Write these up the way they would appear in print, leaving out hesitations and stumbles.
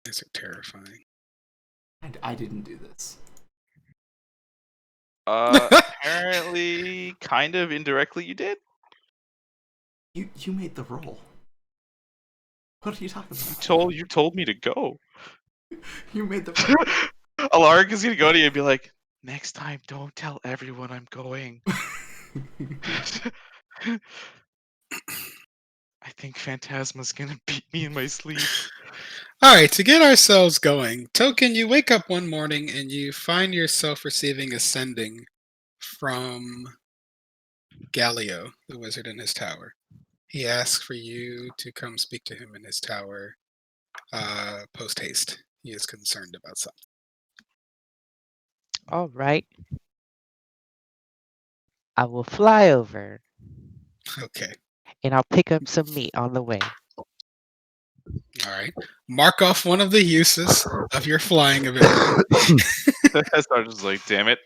These are terrifying. I didn't do this. Apparently, kind of indirectly, you did. You made the roll. What are you talking You about? told me to go. You made the roll. Alaric is gonna go to you and be like, "Next time, don't tell everyone I'm going." I think Phantasma's gonna beat me in my sleep. All right, to get ourselves going, Token, you wake up one morning and you find yourself receiving a sending from Galio, the wizard in his tower. He asks for you to come speak to him in his tower post haste. He is concerned about something. All right. I will fly over Okay. and I'll pick up some meat on the way. All right. Mark off one of the uses of your flying ability. Sergeant's like, "Damn it."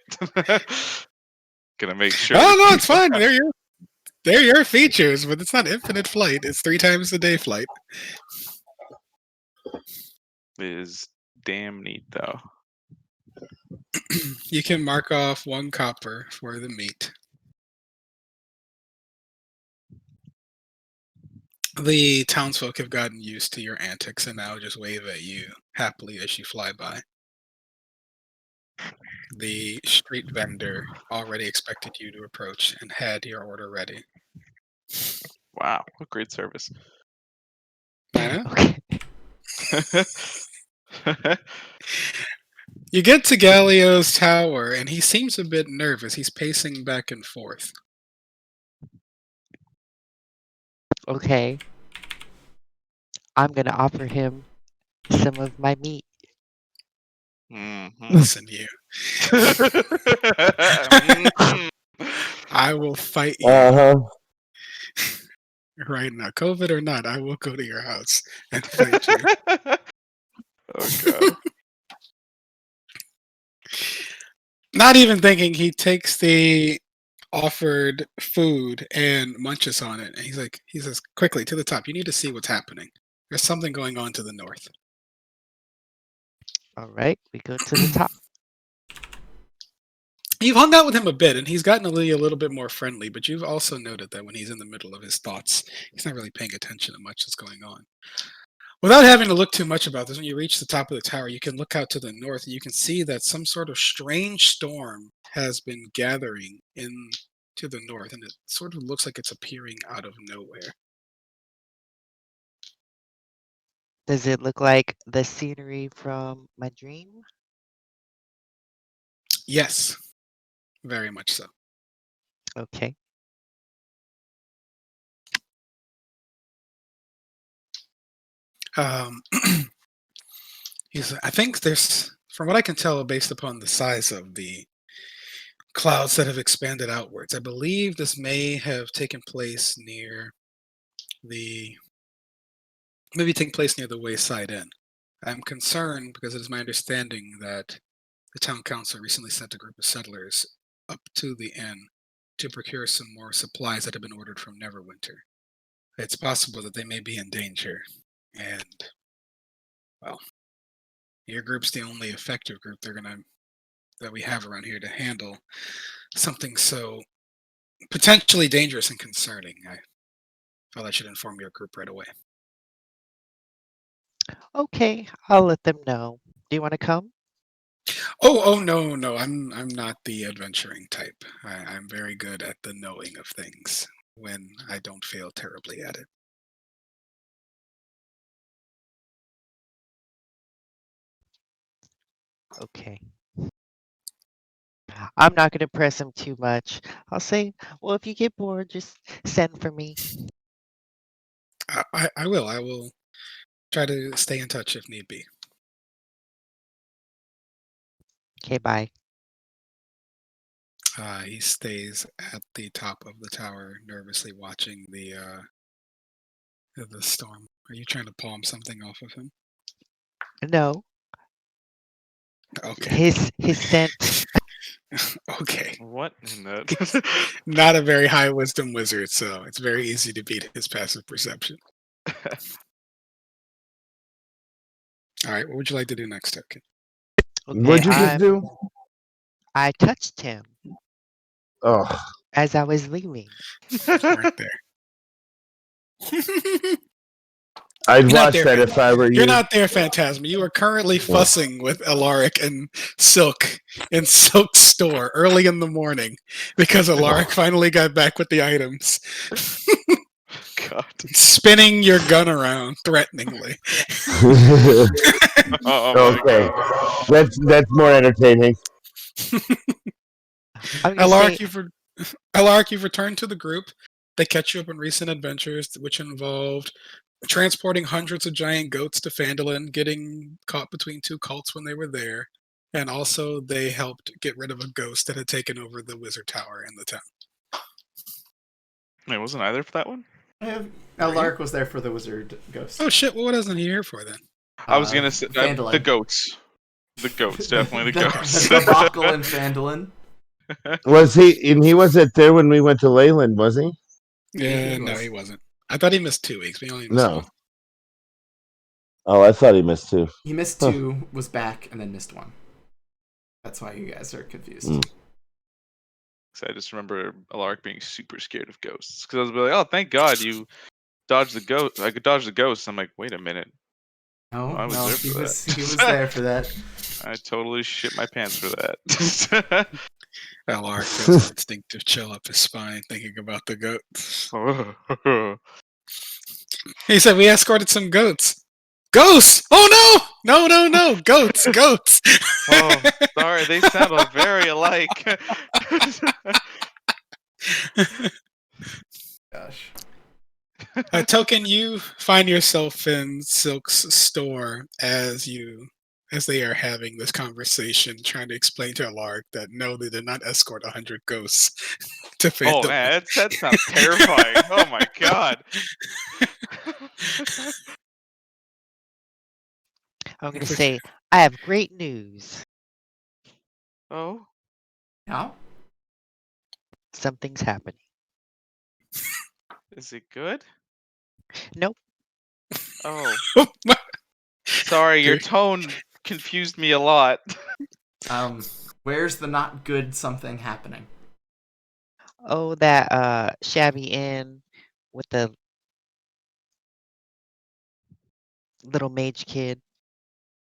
Gonna make sure. Oh no, it's fine. They're your features, but it's not infinite flight. It's 3 times a day flight. Is damn neat though. You can mark off 1 copper for the meat. The townsfolk have gotten used to your antics and now just wave at you happily as you fly by. The street vendor already expected you to approach and had your order ready. Wow, what great service. Okay. You get to Galio's tower and he seems a bit nervous. He's pacing back and forth. Okay. I'm gonna offer him some of my meat. Listen, you. Mhm. I will fight you Uh-huh. right now. COVID or not, I will go to your house and fight you. Oh god. Not even thinking, he takes the offered food and munches on it. And he says, quickly to the top, you need to see what's happening. There's something going on to the north. All right, we go to the top. You've hung out with him a bit, and he's gotten a little bit more friendly, but you've also noted that when he's in the middle of his thoughts, he's not really paying attention to much that's going on. Without having to look too much about this, when you reach the top of the tower, you can look out to the north, and you can see that some sort of strange storm has been gathering in to the north, and it sort of looks like it's appearing out of nowhere. Does it look like the scenery from my dream? Yes, very much so. Okay. Um, I think there's, from what I can tell, based upon the size of the clouds that have expanded outwards, I believe this may have taken place near the maybe taking place near the Wayside Inn. I'm concerned because it is my understanding that the town council recently sent a group of settlers up to the inn to procure some more supplies that have been ordered from Neverwinter. It's possible that they may be in danger, and well, your group's the only effective group that we have around here to handle something so potentially dangerous and concerning. I felt I should inform your group right away. Okay, I'll let them know. Do you want to come? Oh no, I'm not the adventuring type. I'm very good at the knowing of things when I don't fail terribly at it. Okay. I'm not going to press him too much. I'll say, well, if you get bored, just send for me. I will. I will try to stay in touch if need be. Okay, bye. He stays at the top of the tower, nervously watching the storm. Are you trying to palm something off of him? No, Okay. his scent. Okay. What in the Not a very high wisdom wizard, so it's very easy to beat his passive perception. All right, what would you like to do next, Token? Okay, What'd you just do? I touched him Oh, as I was leaving. Right there. I'd You're not watch there, that man. if I were you. You're not there, Phantasma. You are currently fussing with Alaric and Silk in Silk's store early in the morning because Alaric finally got back with the items. God. Spinning your gun around threateningly. Oh my Okay, God. that's more entertaining. I'm gonna Alaric, say, you've returned to the group. They catch you up in recent adventures, which involved transporting hundreds of giant goats to Phandalin, getting caught between two cults when they were there, and also they helped get rid of a ghost that had taken over the wizard tower in the town. Wait, wasn't I there for that one? Alaric was there for the wizard ghost. Oh shit! Well, what wasn't he here for then? I was gonna say the Phandalin. goats. The goats, definitely the goats. The debacle in Phandalin. Was he? And he wasn't there when we went to Leyland, was he? Yeah, he no, was. he wasn't. I thought he missed 2 weeks. But he only missed No. one. Oh, I thought he missed two. He missed 2, was back, and then missed 1. That's why you guys are confused. Mm. So I just remember Alaric being super scared of ghosts because I was like, "Oh, thank God you dodged the ghost! I could dodge the ghost." I'm like, "Wait a minute, No, I was no, there he for was that. he was there for that. I totally shit my pants for that." Alaric feels an instinctive chill up his spine thinking about the goats. He said, "We escorted some goats." Ghosts! Oh no! No! Goats! Goats! Oh, sorry, they sound very alike. Gosh. Token, you find yourself in Silk's store as they are having this conversation, trying to explain to Alaric that no, they did not escort 100 ghosts to Oh Phantom. man, that sounds terrifying. Oh my God. I'm gonna say, I have great news. Oh, Yeah? Something's happening. is it good? Nope. Oh, sorry, your tone confused me a lot. Where's the not good something happening? Oh, that shabby inn with the little mage kid.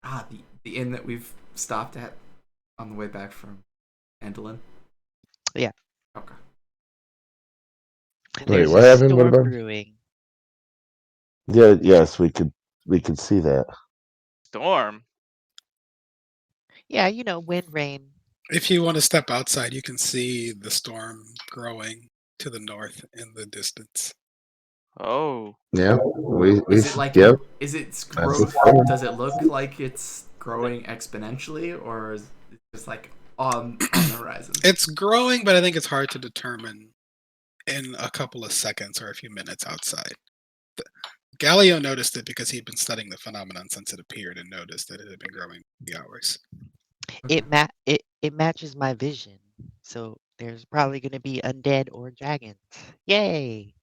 Ah, the inn that we've stopped at on the way back from Phandalin? Yeah. Okay. There's what a happened? What storm about? brewing. Yeah, yes, we could see that. Storm. Yeah, wind, rain. If you want to step outside, you can see the storm growing to the north in the distance. Oh, Yeah, we Is it like yep. is its That's growth? the storm. Does it look like it's growing exponentially, or is it just like on the horizon? It's growing, but I think it's hard to determine in a couple of seconds or a few minutes outside. Galileo noticed it because he'd been studying the phenomenon since it appeared and noticed that it had been growing for the hours. Okay. It matches my vision. So there's probably gonna be undead or dragons. Yay!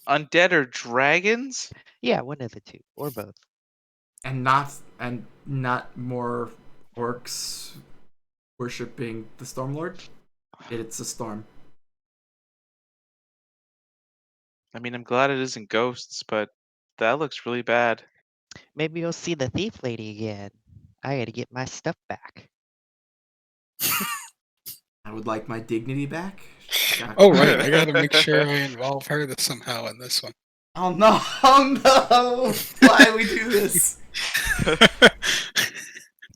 undead or dragons? Yeah, one of the two or both. and not more orcs worshipping the Stormlord. It's a storm. I mean, I'm glad it isn't ghosts, but that looks really bad. Maybe you'll see the thief lady again. I gotta get my stuff back. I would like my dignity back. Oh, right. I gotta make sure I involve her somehow in this one. Oh no! Oh no! Why do we do this?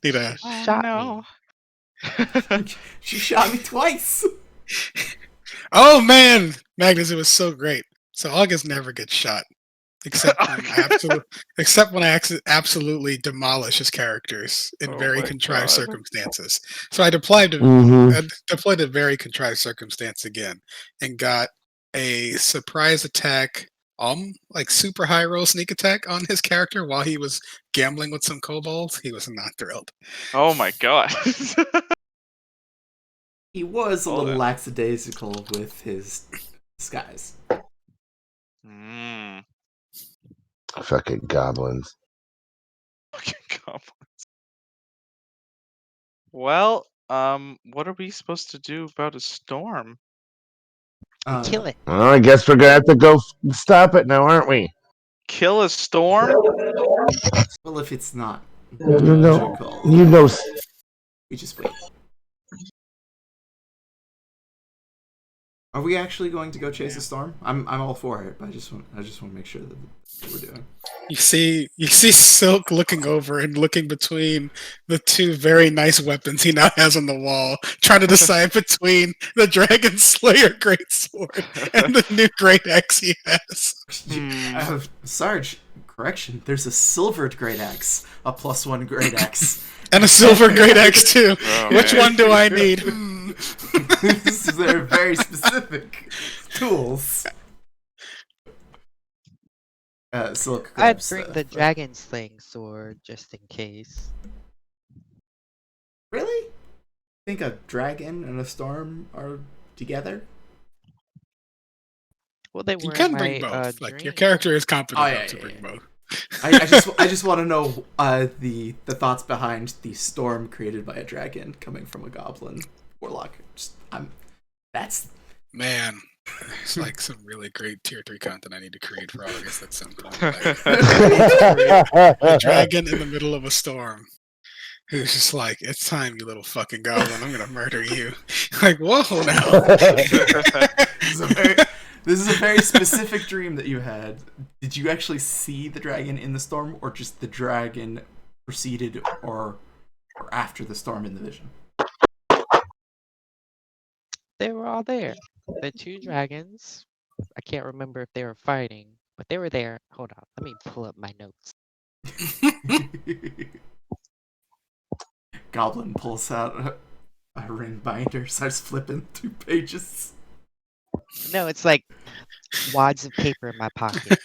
Need a Shot me. She shot me twice. Oh man, Magnus, it was so great. So August never gets shot, except when I absolutely demolish his characters in Oh very my contrived God. circumstances. So I deployed a very contrived circumstance again, and got a surprise attack, like super high roll sneak attack on his character while he was gambling with some kobolds. He was not thrilled. Oh my God. He was a Hold little on. lackadaisical with his disguise. Mm. Fucking goblins. goblins. Well, what are we supposed to do about a storm? Kill it. Well, I guess we're gonna have to go stop it now, aren't we? Kill a storm? Well, if it's not You know, magical, you know. we just wait. Are we actually going to go chase a storm? I'm all for it, but I just want to make sure that what we're doing. You see Silk looking over and looking between the two very nice weapons he now has on the wall, trying to decide between the Dragon Slayer Greatsword and the new Great Axe he has. Sarge, correction. There's a silvered great axe, a +1 great axe. And a silver Great Axe too. Oh, Which man. one do I need? They're very specific tools. Silk I'd grabs bring the dragon slaying sword just in case. Really? Think a dragon and a storm are together? Well, they You were can in bring my, both. Like your dream. character is competent Oh, yeah, enough to yeah, bring yeah. both. I just want to know the thoughts behind the storm created by a dragon coming from a goblin warlock. That's Man, it's like some really great tier 3 content I need to create for August at some point. A dragon in the middle of a storm who's just like, it's time, you little fucking goblin. I'm gonna murder you. Like, whoa, now. this is a very specific dream that you had. Did you actually see the dragon in the storm, or just the dragon preceded or after the storm in the vision? They were all there. The two dragons. I can't remember if they were fighting, but they were there. Hold on, let me pull up my notes. Goblin pulls out a ring binder, starts flipping through pages. No, it's like wads of paper in my pocket.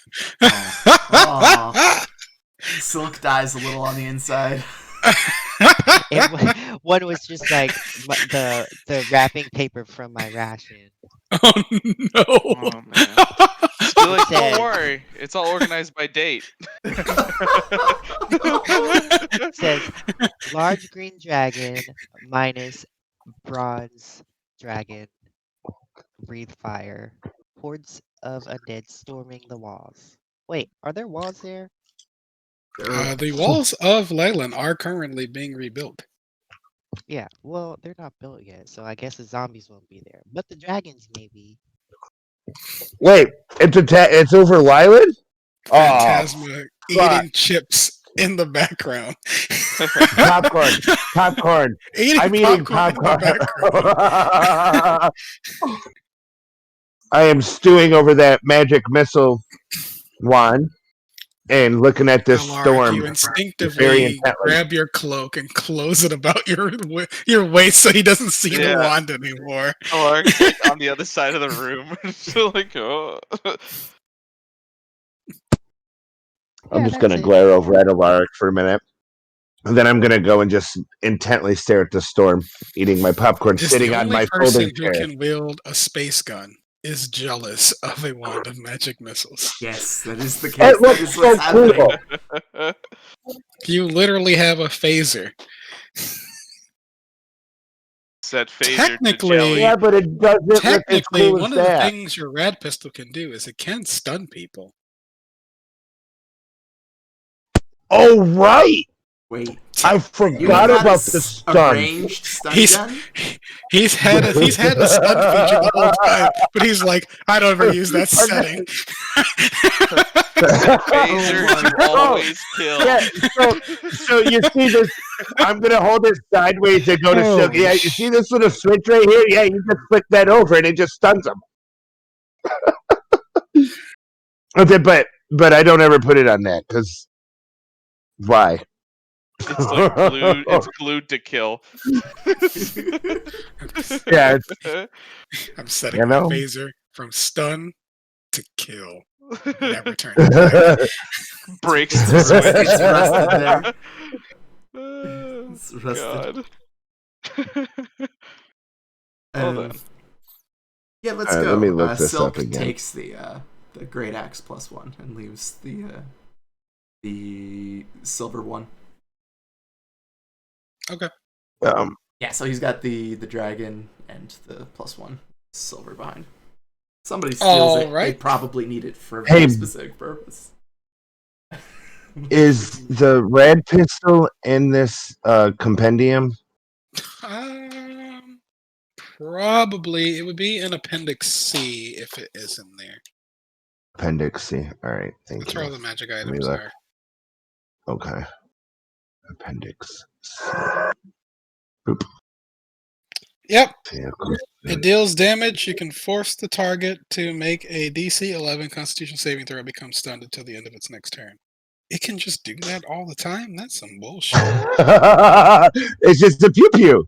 Aw. Silk dies a little on the inside. And one was just like the wrapping paper from my ration. Oh no. Oh, man. Just be like, Said- don't worry, it's all organized by date. It says large green dragon minus bronze dragon breathe fire. Hordes of undead storming the walls. Wait, are there walls there? The walls of Leyland are currently being rebuilt. Yeah, well, they're not built yet, so I guess the zombies won't be there. But the dragons maybe. Wait, it's over Lyland? Oh, Phantasma fuck. eating chips in the background. popcorn. Eating I'm eating popcorn in the popcorn. background. I am stewing over that magic missile wand and looking at this Alaric, storm. you very instinctively intently. grab your cloak and close it about your waist so he doesn't see the Yeah. wand anymore. Alaric's like on the other side of the room. So like, oh. I'm Yeah, just going to that's it. glare over at Alaric for a minute. And then I'm going to go and just intently stare at the storm, eating my popcorn, Just sitting the on only my person folding who chair. can wield a space gun is jealous of a wand of magic missiles. Yes, that is the case. It That looks is so what's happening. cool. You literally have a phaser. Set phaser Technically- to jelly. Yeah, but it doesn't look as Technically, cool one as of the that. things your rad pistol can do is it can stun people. Oh, right! Wait, I you forgot got about a the a stun. ranged stun He's- gun? He's had a stun feature the whole time, but he's like, I don't ever use that setting. Phaser Oh to my always kill. Yeah, so you see this? I'm gonna hold it sideways and go to Oh, Silk. Yeah, you see this little switch right here? Yeah, you just flick that over and it just stuns them. Okay, but I don't ever put it on that because why? It's like glued. It's glued to kill. Yeah, I'm setting You my know? phaser from stun to kill. Never turn it back. Breaks It's the rusted- switch. it's rusted there. Oh, It's rusted. God. Hold on. Yeah, let's Alright, go. let me look this Silk up again. takes the great axe +1 and leaves the silver one. Yeah, so he's got the dragon and the +1 silver behind. Somebody steals it, they Alright. probably need it for a Hey. very specific purpose. Is the red pistol in this compendium? Probably it would be in Appendix C if it is in there. Appendix C. All right, thank That's where all you. the magic me items look. are. Okay. Appendix C. Yep, Vehicle. it deals damage. You can force the target to make a DC 11 Constitution saving throw. It becomes stunned until the end of its next turn. It can just do that all the time. That's some bullshit. It's just a pew pew.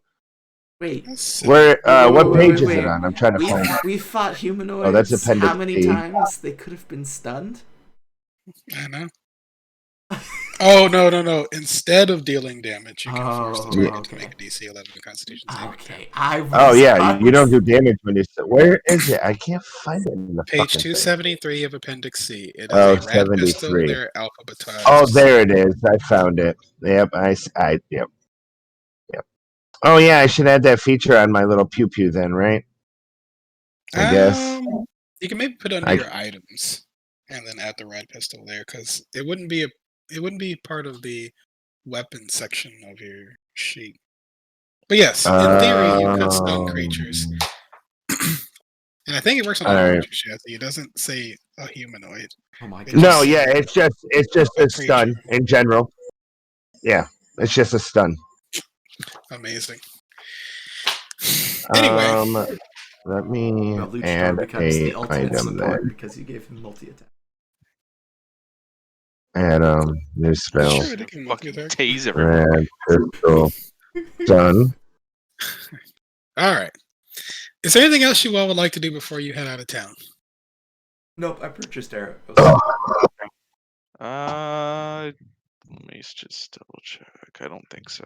Wait, That's silly. Where? What Wait, page wait, is it wait. on? I'm trying to find. we fought humanoids. Oh, that's Appendix How many D. times they could have been stunned? I know. Oh no! Instead of dealing damage, you can force the Oh, target okay. to make a DC 11 Constitution saving throw. Okay, I was. Oh yeah, I you don't was- do damage when you. Where is it? I can't find it in the Page fucking thing. 273 of Appendix C. It is Oh, a red pistol. 73. They're alphabetized. Oh, there it is. I found it. Yep. Yep. Oh yeah, I should add that feature on my little pew pew then, right? I guess. You can maybe put it under I- your items and then add the red pistol there because it wouldn't be part of the weapon section of your sheet. But yes, in theory, you could stun creatures, and I think it works on all Alright. creatures. Jesse. It doesn't say a humanoid. Oh my It god. No, just- yeah, it's just A a stun creature. in general. Yeah, it's just a stun. Amazing. Anyway, let me Well, Luchador add becomes the a ultimate item support then. because you gave him multi-attack. Add new spell. sure, they can Fucking multi-attack. tase everyone. Red pistol stun. All right. Is there anything else you all would like to do before you head out of town? Nope, I purchased arrows. Let me just double check. I don't think so.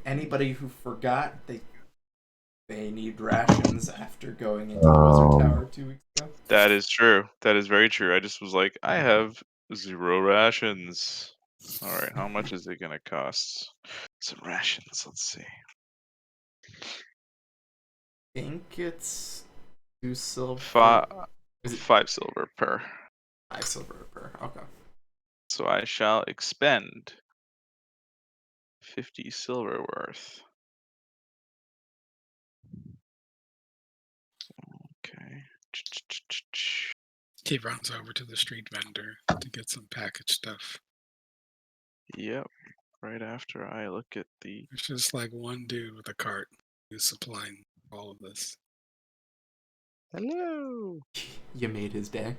Anybody who forgot they need rations after going into the Wizard Tower 2 weeks ago. That is true. That is very true. I just was like, I have 0 rations. All right, how much is it gonna cost? Some rations. Let's see. I think it's 2 silver. 5 Is it 5 silver per. 5 silver per? Okay. So I shall expend 50 silver worth. Okay. He runs over to the street vendor to get some packaged stuff. Yep. Right after I look at the There's just like one dude with a cart who's supplying all of this. Hello. You made his day.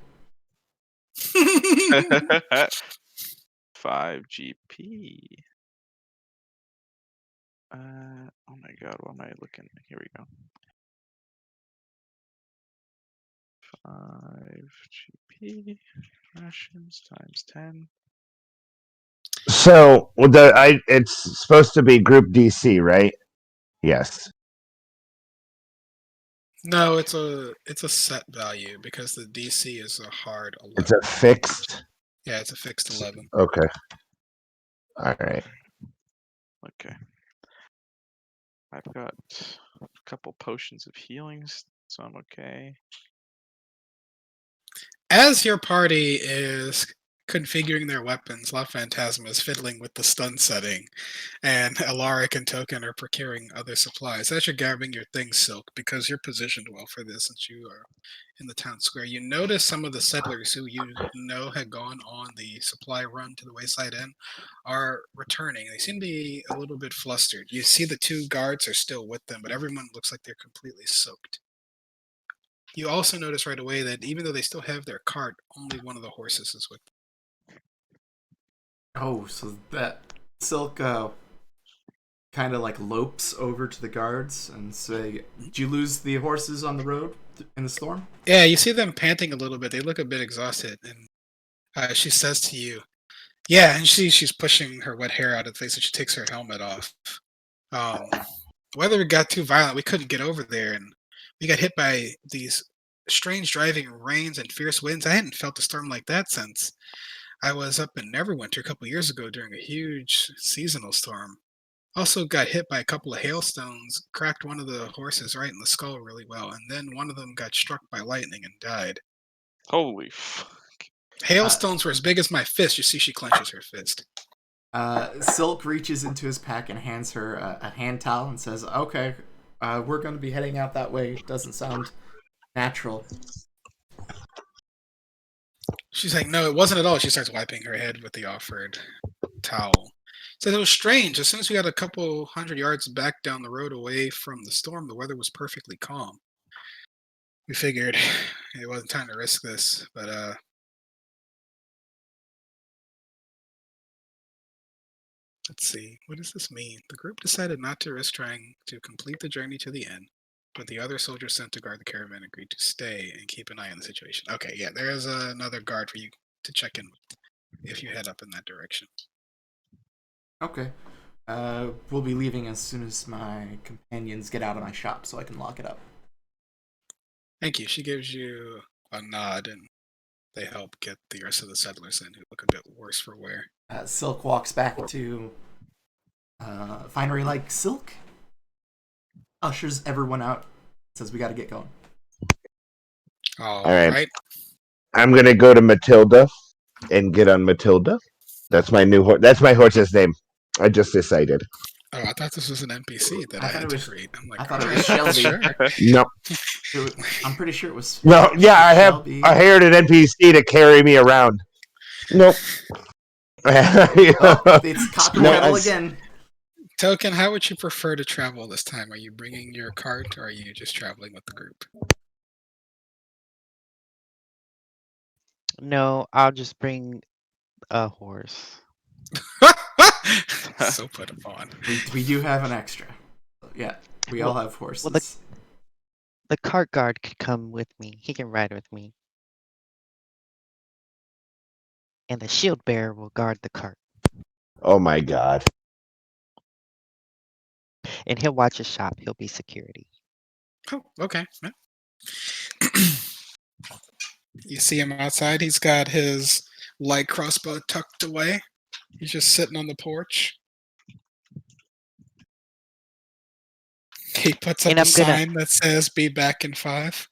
5 GP. Oh my god, what am I looking? Here we go. 5 GP rations times 10. So it's supposed to be group DC, right? Yes. No, it's a set value because the DC is a hard 11. It's a fixed. Yeah, it's a fixed 11. Okay. All right. Okay. I've got a couple potions of healings, so I'm okay. As your party is configuring their weapons, La Phantasma is fiddling with the stun setting, and Alaric and Token are procuring other supplies. As you're grabbing your things, Silk, because you're positioned well for this since you are in the town square, you notice some of the settlers who you know had gone on the supply run to the Wayside Inn are returning. They seem to be a little bit flustered. You see the 2 guards are still with them, but everyone looks like they're completely soaked. You also notice right away that even though they still have their cart, only one of the horses is with them. Oh, so that Silk kind of like lopes over to the guards and say, "Did you lose the horses on the road in the storm?" Yeah, you see them panting a little bit. They look a bit exhausted, and she says to you, "Yeah." And she's pushing her wet hair out of the face, and she takes her helmet off. Weather got too violent. We couldn't get over there, and we got hit by these strange driving rains and fierce winds. I hadn't felt a storm like that since I was up in Neverwinter a couple years ago during a huge seasonal storm. Also got hit by a couple of hailstones, cracked one of the horses right in the skull really well, and then one of them got struck by lightning and died. Holy fuck. Hailstones were as big as my fist. You see, she clenches her fist. Silk reaches into his pack and hands her a hand towel and says, "Okay, we're going to be heading out that way. Doesn't sound natural." She's like, no, it wasn't at all. She starts wiping her head with the offered towel. Says it was strange. As soon as we got a couple 100 yards back down the road away from the storm, the weather was perfectly calm. We figured it wasn't time to risk this, but let's see. What does this mean? The group decided not to risk trying to complete the journey to the end, but the other soldiers sent to guard the caravan agreed to stay and keep an eye on the situation. Okay, yeah, there is another guard for you to check in with if you head up in that direction. Okay. We'll be leaving as soon as my companions get out of my shop so I can lock it up. Thank you. She gives you a nod, and they help get the rest of the settlers in who look a bit worse for wear. Silk walks back to Finery like Silk, ushers everyone out, says we got to get going. All right. right. I'm gonna go to Matilda and get on Matilda. That's my new horse. That's my horse's name. I just decided. Oh, I thought this was an NPC that I thought had it to was- create. I'm like, I thought it all was right, Shelby. sure. No. I'm pretty sure it was. Well, yeah, I Shelby. hired an NPC to carry me around. Nope. Oh, it's Cockerel No, Kettle I- again. Token, how would you prefer to travel this time? Are you bringing your cart, or are you just traveling with the group? No, I'll just bring a horse. So put upon. We do have an extra. Yeah, we all have horses. The cart guard could come with me. He can ride with me. And the shield bearer will guard the cart. Oh my god. And he'll watch his shop. He'll be security. Oh, okay. Yeah. You see him outside. He's got his light crossbow tucked away. He's just sitting on the porch. He puts up And a I'm gonna- sign that says, "Be back in 5."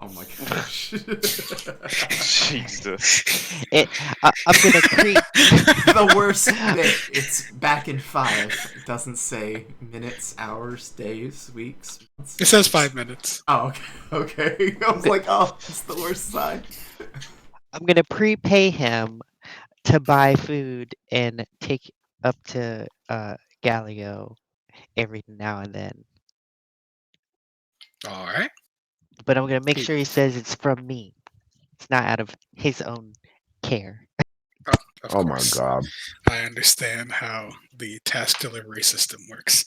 Oh my gosh. Jesus. I'm gonna creep. The worst bit, it's back in 5. It doesn't say minutes, hours, days, weeks, months. It says 5 minutes. Oh, okay. Okay. I was like, oh, it's the worst side. I'm gonna prepay him to buy food and take up to Galio every now and then. All right. But I'm gonna make sure he says it's from me. It's not out of his own care. Of Oh my course. god. I understand how the task delivery system works.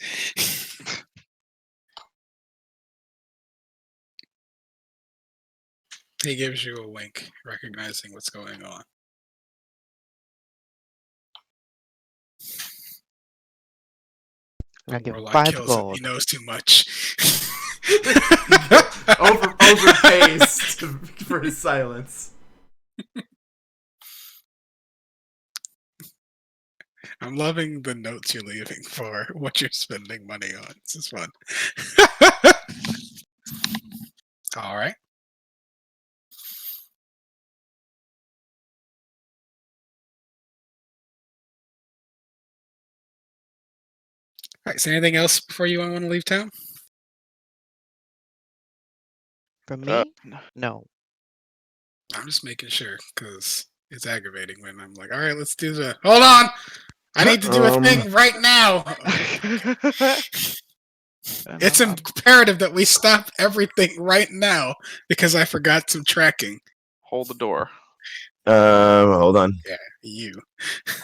He gives you a wink, recognizing what's going on. I give Warlock 5 kills him. gold. He knows too much. Overpays for his silence. I'm loving the notes you're leaving for what you're spending money on. This is fun. All right. All right. Is there anything else before you want to leave town? From me? No. I'm just making sure because it's aggravating when I'm like, all right, let's do the. Hold on. I need to do a thing right now. It's imperative that we stop everything right now because I forgot some tracking. Hold the door. Hold on. You.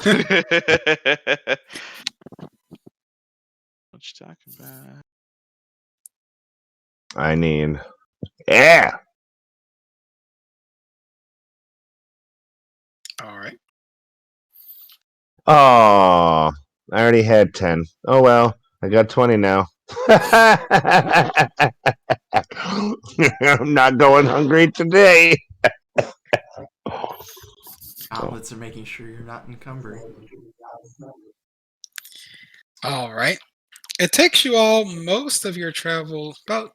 What you talking about? I need. Yeah. All right. Oh, I already had 10. Oh well, I got 20 now. I'm not going hungry today. Gauntlets are making sure you're not encumbered. All right. It takes you all most of your travel, about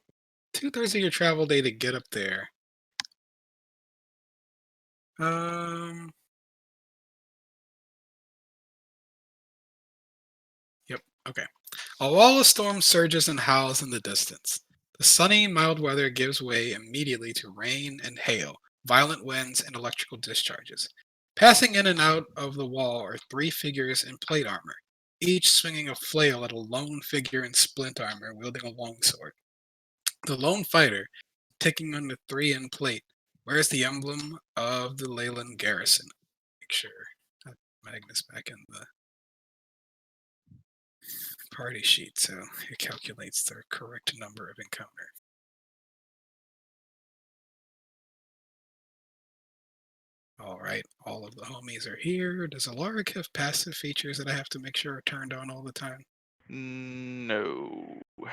2/3 of your travel day to get up there. Yep. Okay. A wall of storm surges and howls in the distance. The sunny, mild weather gives way immediately to rain and hail, violent winds, and electrical discharges. Passing in and out of the wall are 3 figures in plate armor, each swinging a flail at a lone figure in splint armor wielding a longsword. The lone fighter, taking on the 3 in plate, wears the emblem of the Leyland garrison. Make sure that Magnus back in the party sheet so it calculates the correct number of encounter. All right, all of the homies are here. Does Alaric have passive features that I have to make sure are turned on all the time? No. It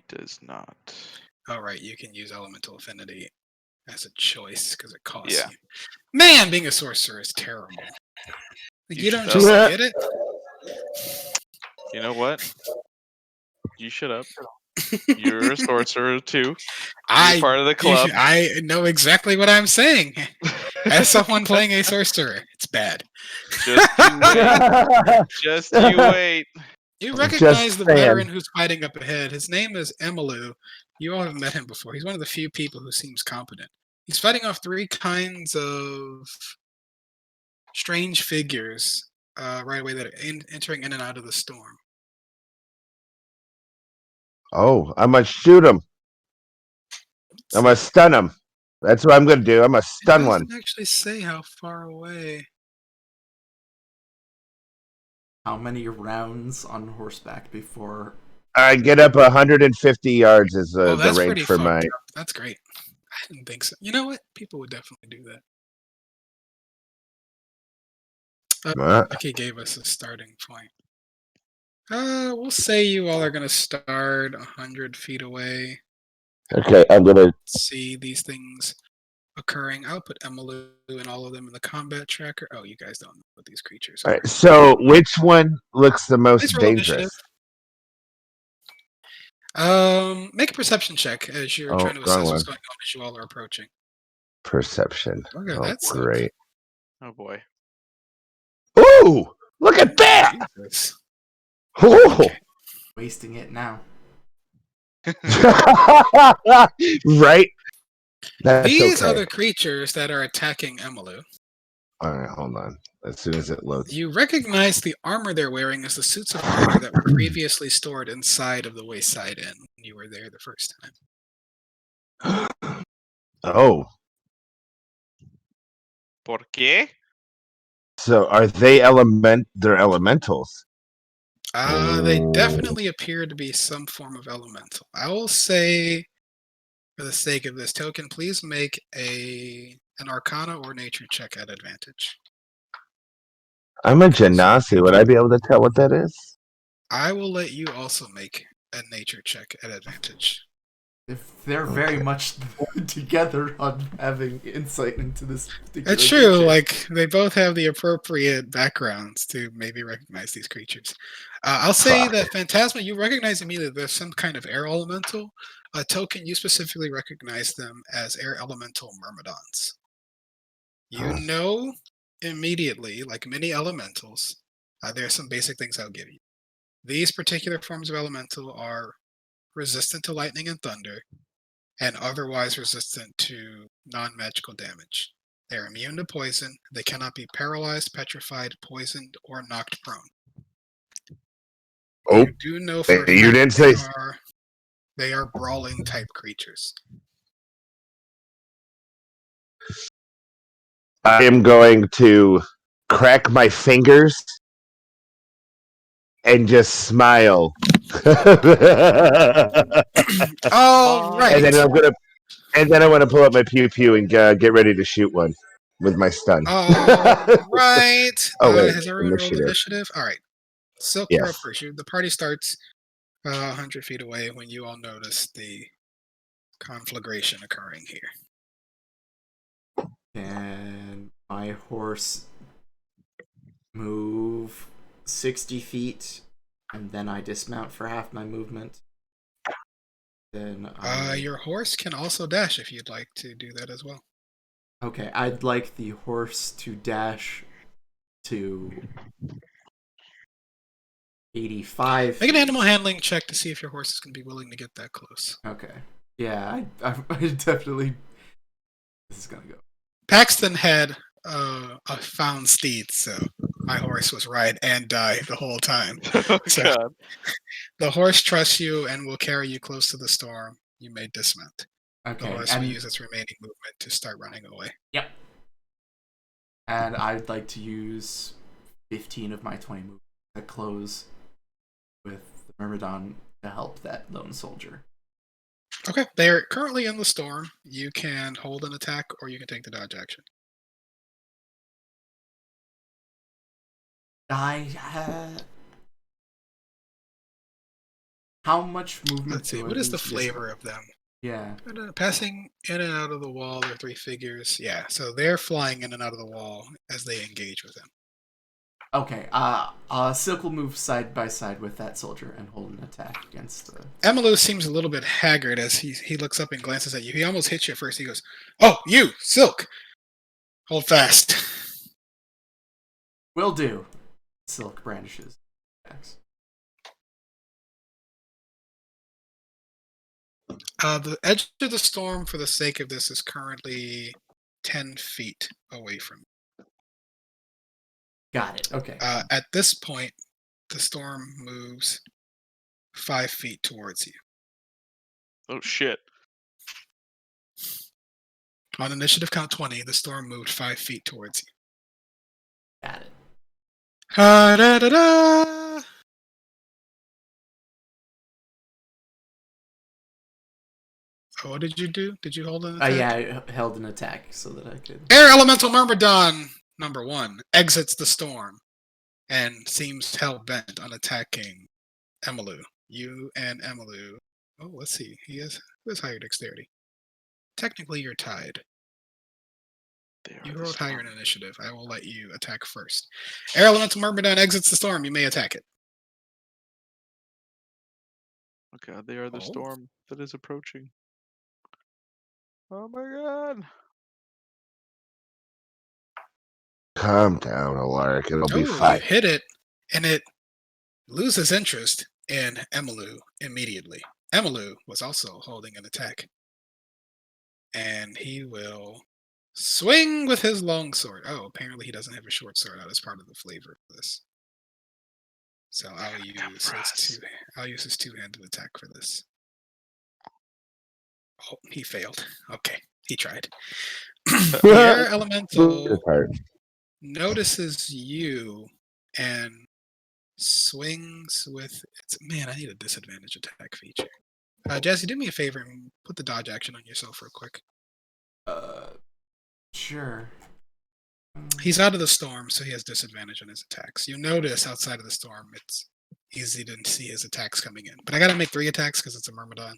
does not. All right, you can use Elemental Affinity as a choice because it costs Yeah. you. Man, being a sorcerer is terrible. Like, You you should don't up. just get it. You know what? You shut up. You're a sorcerer too. You're part of the club. I know exactly what I'm saying. As someone playing a sorcerer, it's bad. Just you wait. Just you wait. You recognize the saying. veteran who's fighting up ahead. His name is Emilu. You all have met him before. He's one of the few people who seems competent. He's fighting off 3 kinds of strange figures right away that are entering in and out of the storm. Oh, I'm gonna shoot him. I'm gonna stun him. That's what I'm gonna do. I'm gonna It stun one. doesn't actually say how far away. How many rounds on horseback before? I get up 150 yards is Oh, the that's range pretty for fucked my. up. That's great. I didn't think so. You know what? People would definitely do that. Like he gave us a starting point. We'll say you all are gonna start 100 feet away. Okay, I'm gonna. See these things occurring. I'll put Emilu and all of them in the combat tracker. Oh, you guys don't know what these creatures All are. right, so which one looks the most Please roll initiative. dangerous? Make a perception check as you're Oh, trying to wrong assess what's one. going on as you all are approaching. Perception. Okay, Oh, that sucks. great. Oh boy. Ooh, look at that! Jesus. Ooh. Okay. Wasting it now. Right? That's These are okay. the creatures that are attacking Emilu. All right, hold on. As soon as it loads. You recognize the armor they're wearing as the suits of armor that were previously stored inside of the Wayside Inn when you were there the first time. Oh, ¿Por qué? so are they They're elementals. They definitely appear to be some form of elemental. I will say, for the sake of this token, please make an Arcana or Nature check at advantage. I'm a Genasi. Would I be able to tell what that is? I will let you also make a Nature check at advantage. If they're very much together on having insight into this particular It's true. creature. Like they both have the appropriate backgrounds to maybe recognize these creatures. I'll say Fuck. that Phantasma, you recognize immediately there's some kind of air elemental. A token, you specifically recognize them as air elemental myrmidons. You know immediately, like many elementals, there are some basic things I'll give you. These particular forms of elemental are resistant to lightning and thunder, and otherwise resistant to non-magical damage. They are immune to poison. They cannot be paralyzed, petrified, poisoned, or knocked prone. Oh, You do know for a you fact didn't say. they are brawling type creatures. I am going to crack my fingers and just smile. All right. And then I want to pull up my pew pew and get ready to shoot one with my stun. All right. Oh, wait, Has everyone rolled initiative. initiative? All right. Silk, you're up Yes. first. The party starts 100 feet away when you all notice the conflagration occurring here. Can my horse move 60 feet, and then I dismount for half my movement. Then Your horse can also dash if you'd like to do that as well. okay, I'd like the horse to dash to 85. Make an animal handling check to see if your horse is going to be willing to get that close. Okay. Yeah, I definitely. This is gonna go. Paxton had a found steed, so my horse was ride and die the whole time. Oh, So- God. The horse trusts you and will carry you close to the storm. You may dismount. The Okay, horse will and use its remaining movement to start running away. yep. And I'd like to use 15 of my 20 moves to close with the Myrmidon to help that lone soldier. Okay, they're currently in the storm. You can hold an attack or you can take the dodge action. How much movement? Let's see, do I what is the lose this flavor with? of them? Yeah. Passing in and out of the wall, they're three figures. Yeah, so they're flying in and out of the wall as they engage with him. Okay. Silk will move side by side with that soldier and hold an attack against the. Emilu seems a little bit haggard as he looks up and glances at you. He almost hits you at first. He goes, "Oh, you, Silk! Hold fast." Will do. Silk brandishes axe. The edge of the storm, for the sake of this, is currently 10 feet away from you. Got it. Okay. At this point, the storm moves 5 feet towards you. Oh, shit. On initiative count 20, the storm moved 5 feet towards you. Got it. Ha-da-da-da! Oh, what did you do? Did you hold an attack? Yeah, I held an attack so that I could. Air Elemental Myrmidon, number 1, exits the storm and seems hell-bent on attacking Emilu. You and Emilu. Oh, let's see. Who has higher dexterity? Technically, you're tied. They are You the rolled higher in storm. initiative. I will let you attack first. Air Elemental Myrmidon exits the storm. You may attack it. Oh, God, they are the Oh. storm that is approaching. Oh, my God. Calm down, Alaric. It'll be You fine. hit it, and it loses interest in Emilu immediately. Emilu was also holding an attack. And he will swing with his long sword. Oh, apparently he doesn't have a short sword out as part of the flavor of this. So I'll use his two-handed attack for this. Oh, he failed. Okay, he tried. The air elemental Good part. notices you and swings with its. Man, I need a disadvantage attack feature. Jesse, do me a favor and put the dodge action on yourself real quick. Sure. He's out of the storm, so he has disadvantage on his attacks. You notice outside of the storm, it's easy to see his attacks coming in. But I gotta make 3 attacks because it's a Myrmidon.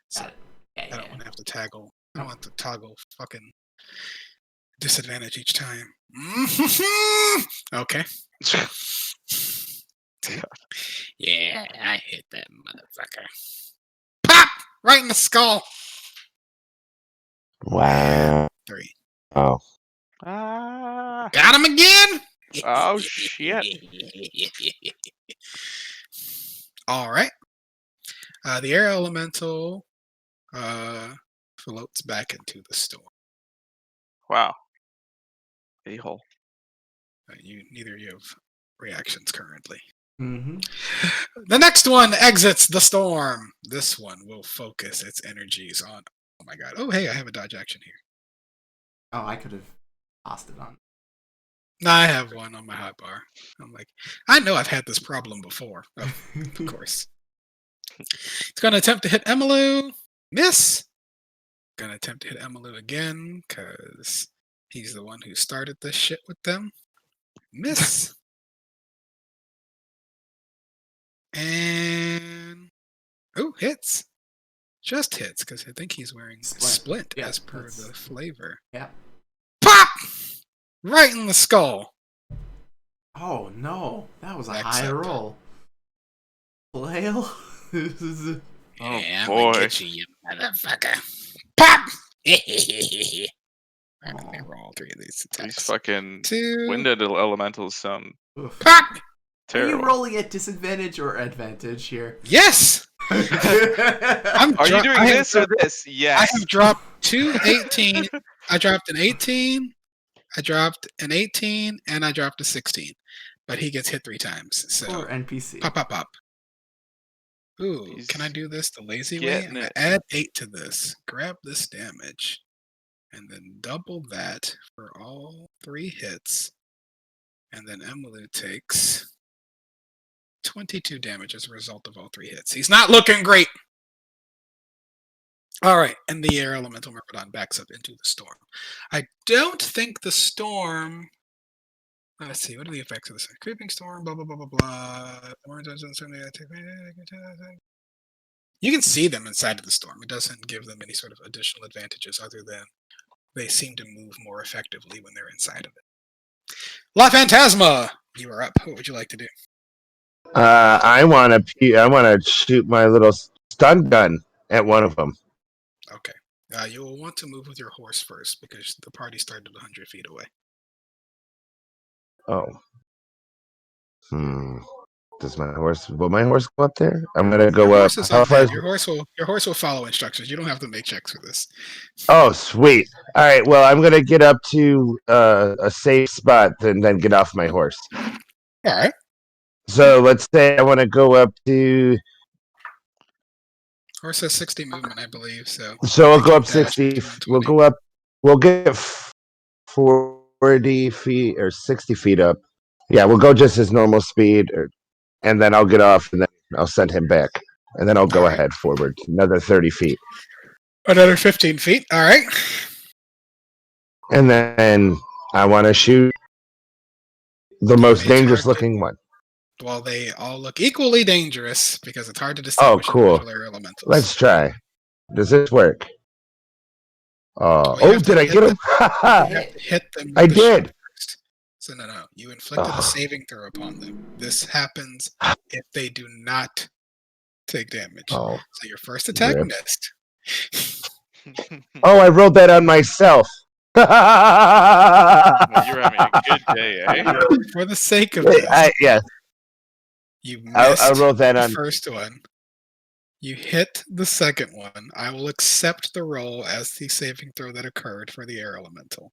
So Got it. Yeah, I don't yeah. want to have to toggle. I don't want to toggle fucking disadvantage each time. Okay. Yeah, I hit that motherfucker. Pop! Right in the skull. Wow. 3. Oh. Ah. Got him again. Oh, shit. All right. The air elemental floats back into the storm. Wow. A-hole. Neither of you have reactions currently. Mm-hmm. The next one exits the storm. This one will focus its energies on. Oh my god. Oh, hey, I have a dodge action here. Oh, I could have tossed it on. No, I have one on my hotbar. I'm like, I know I've had this problem before. Of course. It's going to attempt to hit Emilu. Miss. Going to attempt to hit Emilu again because he's the one who started this shit with them. Miss. And. Oh, hits. Just hits because I think he's wearing Splint. splint Yeah, as per that's- the flavor. Yeah. Pop! right in the skull. Oh no, that was a Backs high up. roll. Flail? This is Oh, Yeah, I'm boy. gonna get you motherfucker. Pop! I'm Aw. gonna roll 3 of these These attacks. fucking 2. wind elementals sound Oof. Pop! Are you terrible. rolling at disadvantage or advantage here? Yes! Are you doing this or this? I Yes. have dropped 2 18. I dropped an 18. I dropped an 18, and I dropped a 16. But he gets hit 3 times. So Poor NPC. pop, pop, pop. Ooh, He's can I do this the lazy way? getting I'm gonna it. add 8 to this. Grab this damage, and then double that for all 3 hits. And then Emilu takes 22 damage as a result of all 3 hits. He's not looking great. All right, and the air elemental Myrmidon backs up into the storm. I don't think the storm. Let's see. What are the effects of this? Creeping storm. Blah blah blah blah blah. You can see them inside of the storm. It doesn't give them any sort of additional advantages other than they seem to move more effectively when they're inside of it. La Phantasma, you are up. What would you like to do? I want to shoot my little stun gun at one of them. Okay. You will want to move with your horse first because the party started 100 feet away. Oh. Does my horse? Will my horse go up there? I'm gonna go Your up. horse is How not far dead. is- Your horse will follow instructions. You don't have to make checks for this. Oh, sweet. All right. Well, I'm gonna get up to a safe spot and then get off my horse. All right. So let's say I want to go up to. Horse has 60 movement, I believe. So So we'll go up Dash 60. 15 and We'll 20. go up. We'll get 40 feet or 60 feet up. Yeah, we'll go just his normal speed, and then I'll get off, and then I'll send him back, and then I'll go Alright. ahead forward another 30 feet, Another 15 feet. All right. and then I want to shoot the most may dangerous target- looking one. Well, they all look equally dangerous because it's hard to distinguish cool. individual air elementals. Let's try. Does this work? Well, you have to Did I hit get him? You have to hit them. with I the shot did. first. So no. You inflicted Oh. a saving throw upon them. This happens if they do not take damage. Oh, So your first attack Rip. missed. I rolled that on myself. You're having a good day, eh? For the sake of this, Yeah, you I missed rolled that the on. first one. You hit the second one. I will accept the roll as the saving throw that occurred for the air elemental.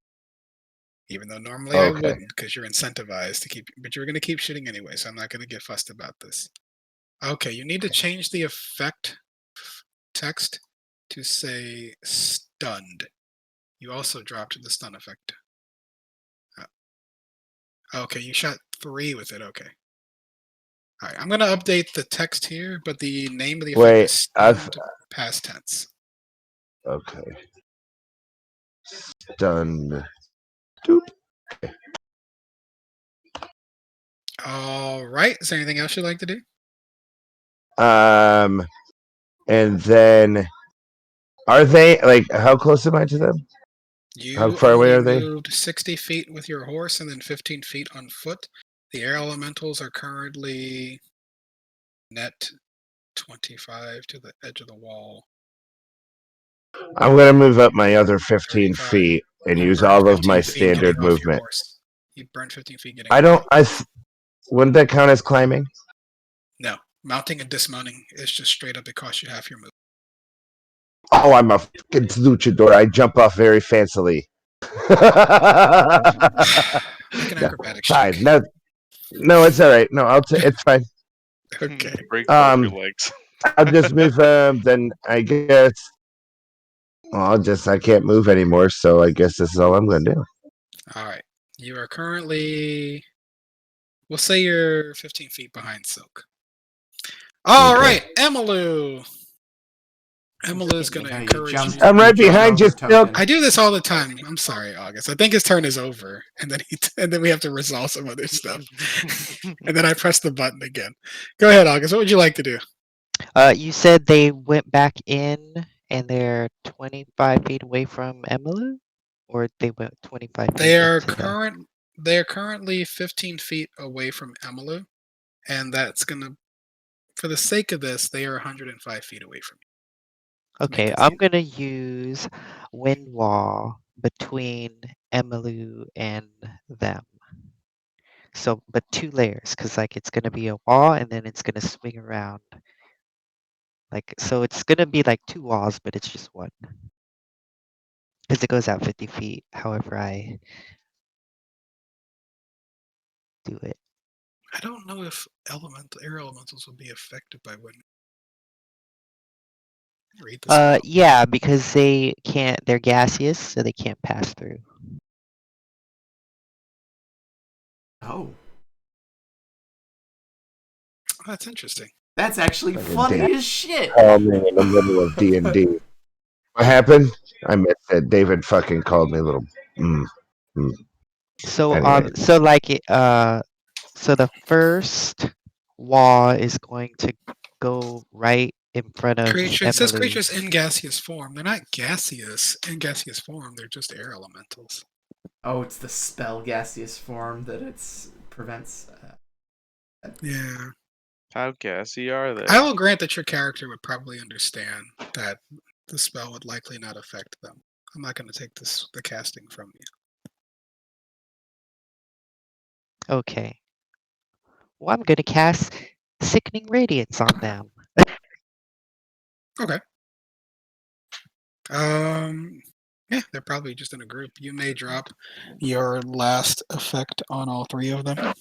Even though normally I Okay. wouldn't, because you're incentivized to keep, but you're going to keep shooting anyway, so I'm not going to get fussed about this. Okay, you need to change the effect text to say stunned. You also dropped the stun effect. Okay, you shot 3 with it. Okay. All right, I'm going to update the text here, but the name of the effect Wait, is I've- stunned past tense. Okay. Done. Doop. All right. Is there anything else you'd like to do? And then are they like how close am I to them? You How far away only are they? moved 60 feet with your horse and then 15 feet on foot. The air elementals are currently net 25 to the edge of the wall. I'm gonna move up my other 15 35. feet and You use burned all of 15 my feet standard getting off your movement. horse. You burned 15 feet getting I off don't. your Wouldn't that count as climbing? No. Mounting and dismounting is just straight up. It costs you half your move. Oh, I'm a fucking luchador. I jump off very fancily. Make an No, acrobatics fine. check. No, it's all right. No, it's fine. Okay. Break both your Um, legs. I'll just move. Then I guess. Well, I can't move anymore. So I guess this is all I'm gonna do. All right. You are currently, we'll say you're 15 feet behind Silk. All Okay. right, Emilu. Emilu's going to Yeah, you encourage jumped- you. I'm right you jumped behind you, over Silk. token. I do this all the time. I'm sorry, August. I think his turn is over, and then we have to resolve some other stuff, and then I press the button again. Go ahead, August. What would you like to do? You said they went back in and they're 25 feet away from Emilu? or they went 25 They feet are into the. they are currently 15 feet away from Emalu, and that's gonna, for the sake of this, they are 105 feet away from you. To make Okay, it I'm easy. gonna use wind wall between Emalu and them. So, but 2 layers, because like it's gonna be a wall and then it's gonna swing around. Like, so it's gonna be like 2 walls, but it's just one. Because it goes out 50 feet, however I do it. I don't know if air elementals will be affected by wind. Read the spell. Yeah, because they're gaseous, so they can't pass through. Oh, Oh, that's interesting. that's actually Like a funny date. as shit. Called me in the middle of D&D. What happened? I missed it. David fucking called me a little. So Anyway. so like so the first wall is going to go right in front of It says Emalu. creatures in gaseous form. They're not gaseous in gaseous form. They're just air elementals. Oh, it's the spell gaseous form that it's prevents. Yeah. How gassy are they? I will grant that your character would probably understand that the spell would likely not affect them. I'm not going to take the casting from you. Okay. Well, I'm gonna cast Sickening Radiance on them. Okay. Yeah, they're probably just in a group. You may drop your last effect on all 3 of them.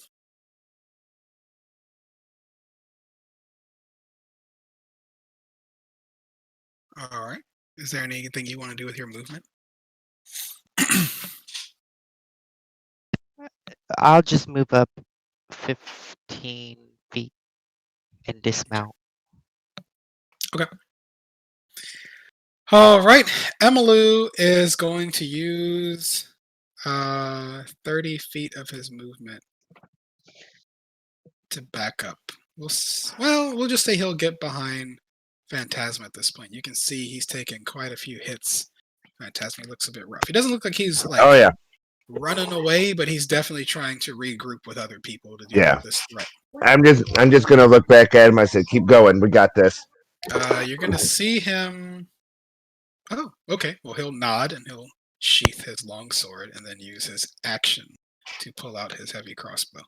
All right. Is there anything you want to do with your movement? I'll just move up 15 feet and dismount. All right. Emalu is going to use 30 feet of his movement to back up. We'll just say he'll get behind Phantasm at this point. You can see he's taken quite a few hits. Phantasm looks a bit rough. He doesn't look like he's like Oh yeah. running away, but he's definitely trying to regroup with other people to deal Yeah. with this threat. I'm just gonna look back at him. I said, "Keep going. We got this." You're gonna see him. Oh, okay. Well, he'll nod and he'll sheath his longsword and then use his action to pull out his heavy crossbow.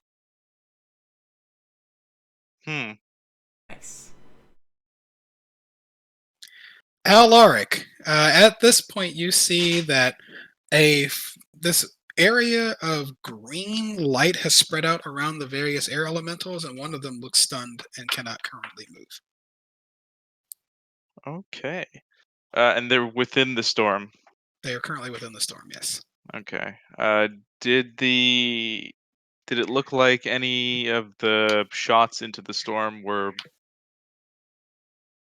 Nice. Alaric, at this point, you see that this area of green light has spread out around the various air elementals, and one of them looks stunned and cannot currently move. Okay. And they're within the storm. They are currently within the storm. Yes. Okay. Did it look like any of the shots into the storm were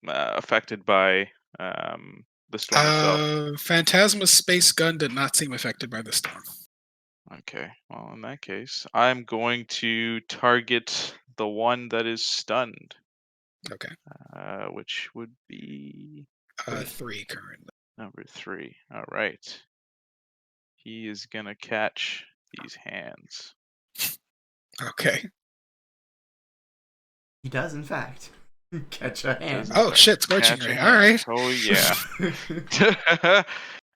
affected by the storm itself? Phantasma's space gun did not seem affected by the storm. Okay. Well, in that case, I'm going to target the one that is stunned, Okay. which would be 3 currently. number 3. All right. He is gonna catch these hands. Okay. He does, in fact, catch a hand. Does, in Oh fact, shit! Scorching catch a ray. hand. All right. Oh yeah.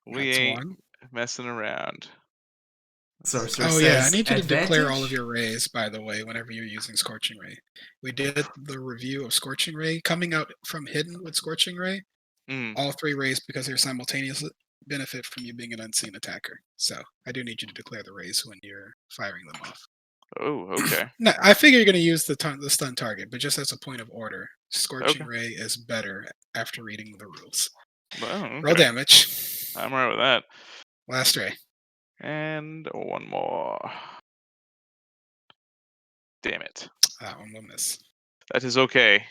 We That's ain't one. messing around. Sorcerer Oh yeah, I says need you to declare all of advantage? your rays, by the way, whenever you're using Scorching Ray. We did the review of Scorching Ray. Coming out from hidden with Scorching Ray, Mm. all 3 rays because they're simultaneously benefit from you being an unseen attacker. So I do need you to declare the rays when you're firing them off. Oh, okay. No, I figure you're going to use the stun target, but just as a point of order, Scorching Okay. Ray is better after reading the rules. Well, Roll okay. damage. I'm right with that. Last ray. And one more. Damn it. That one will miss. That is okay.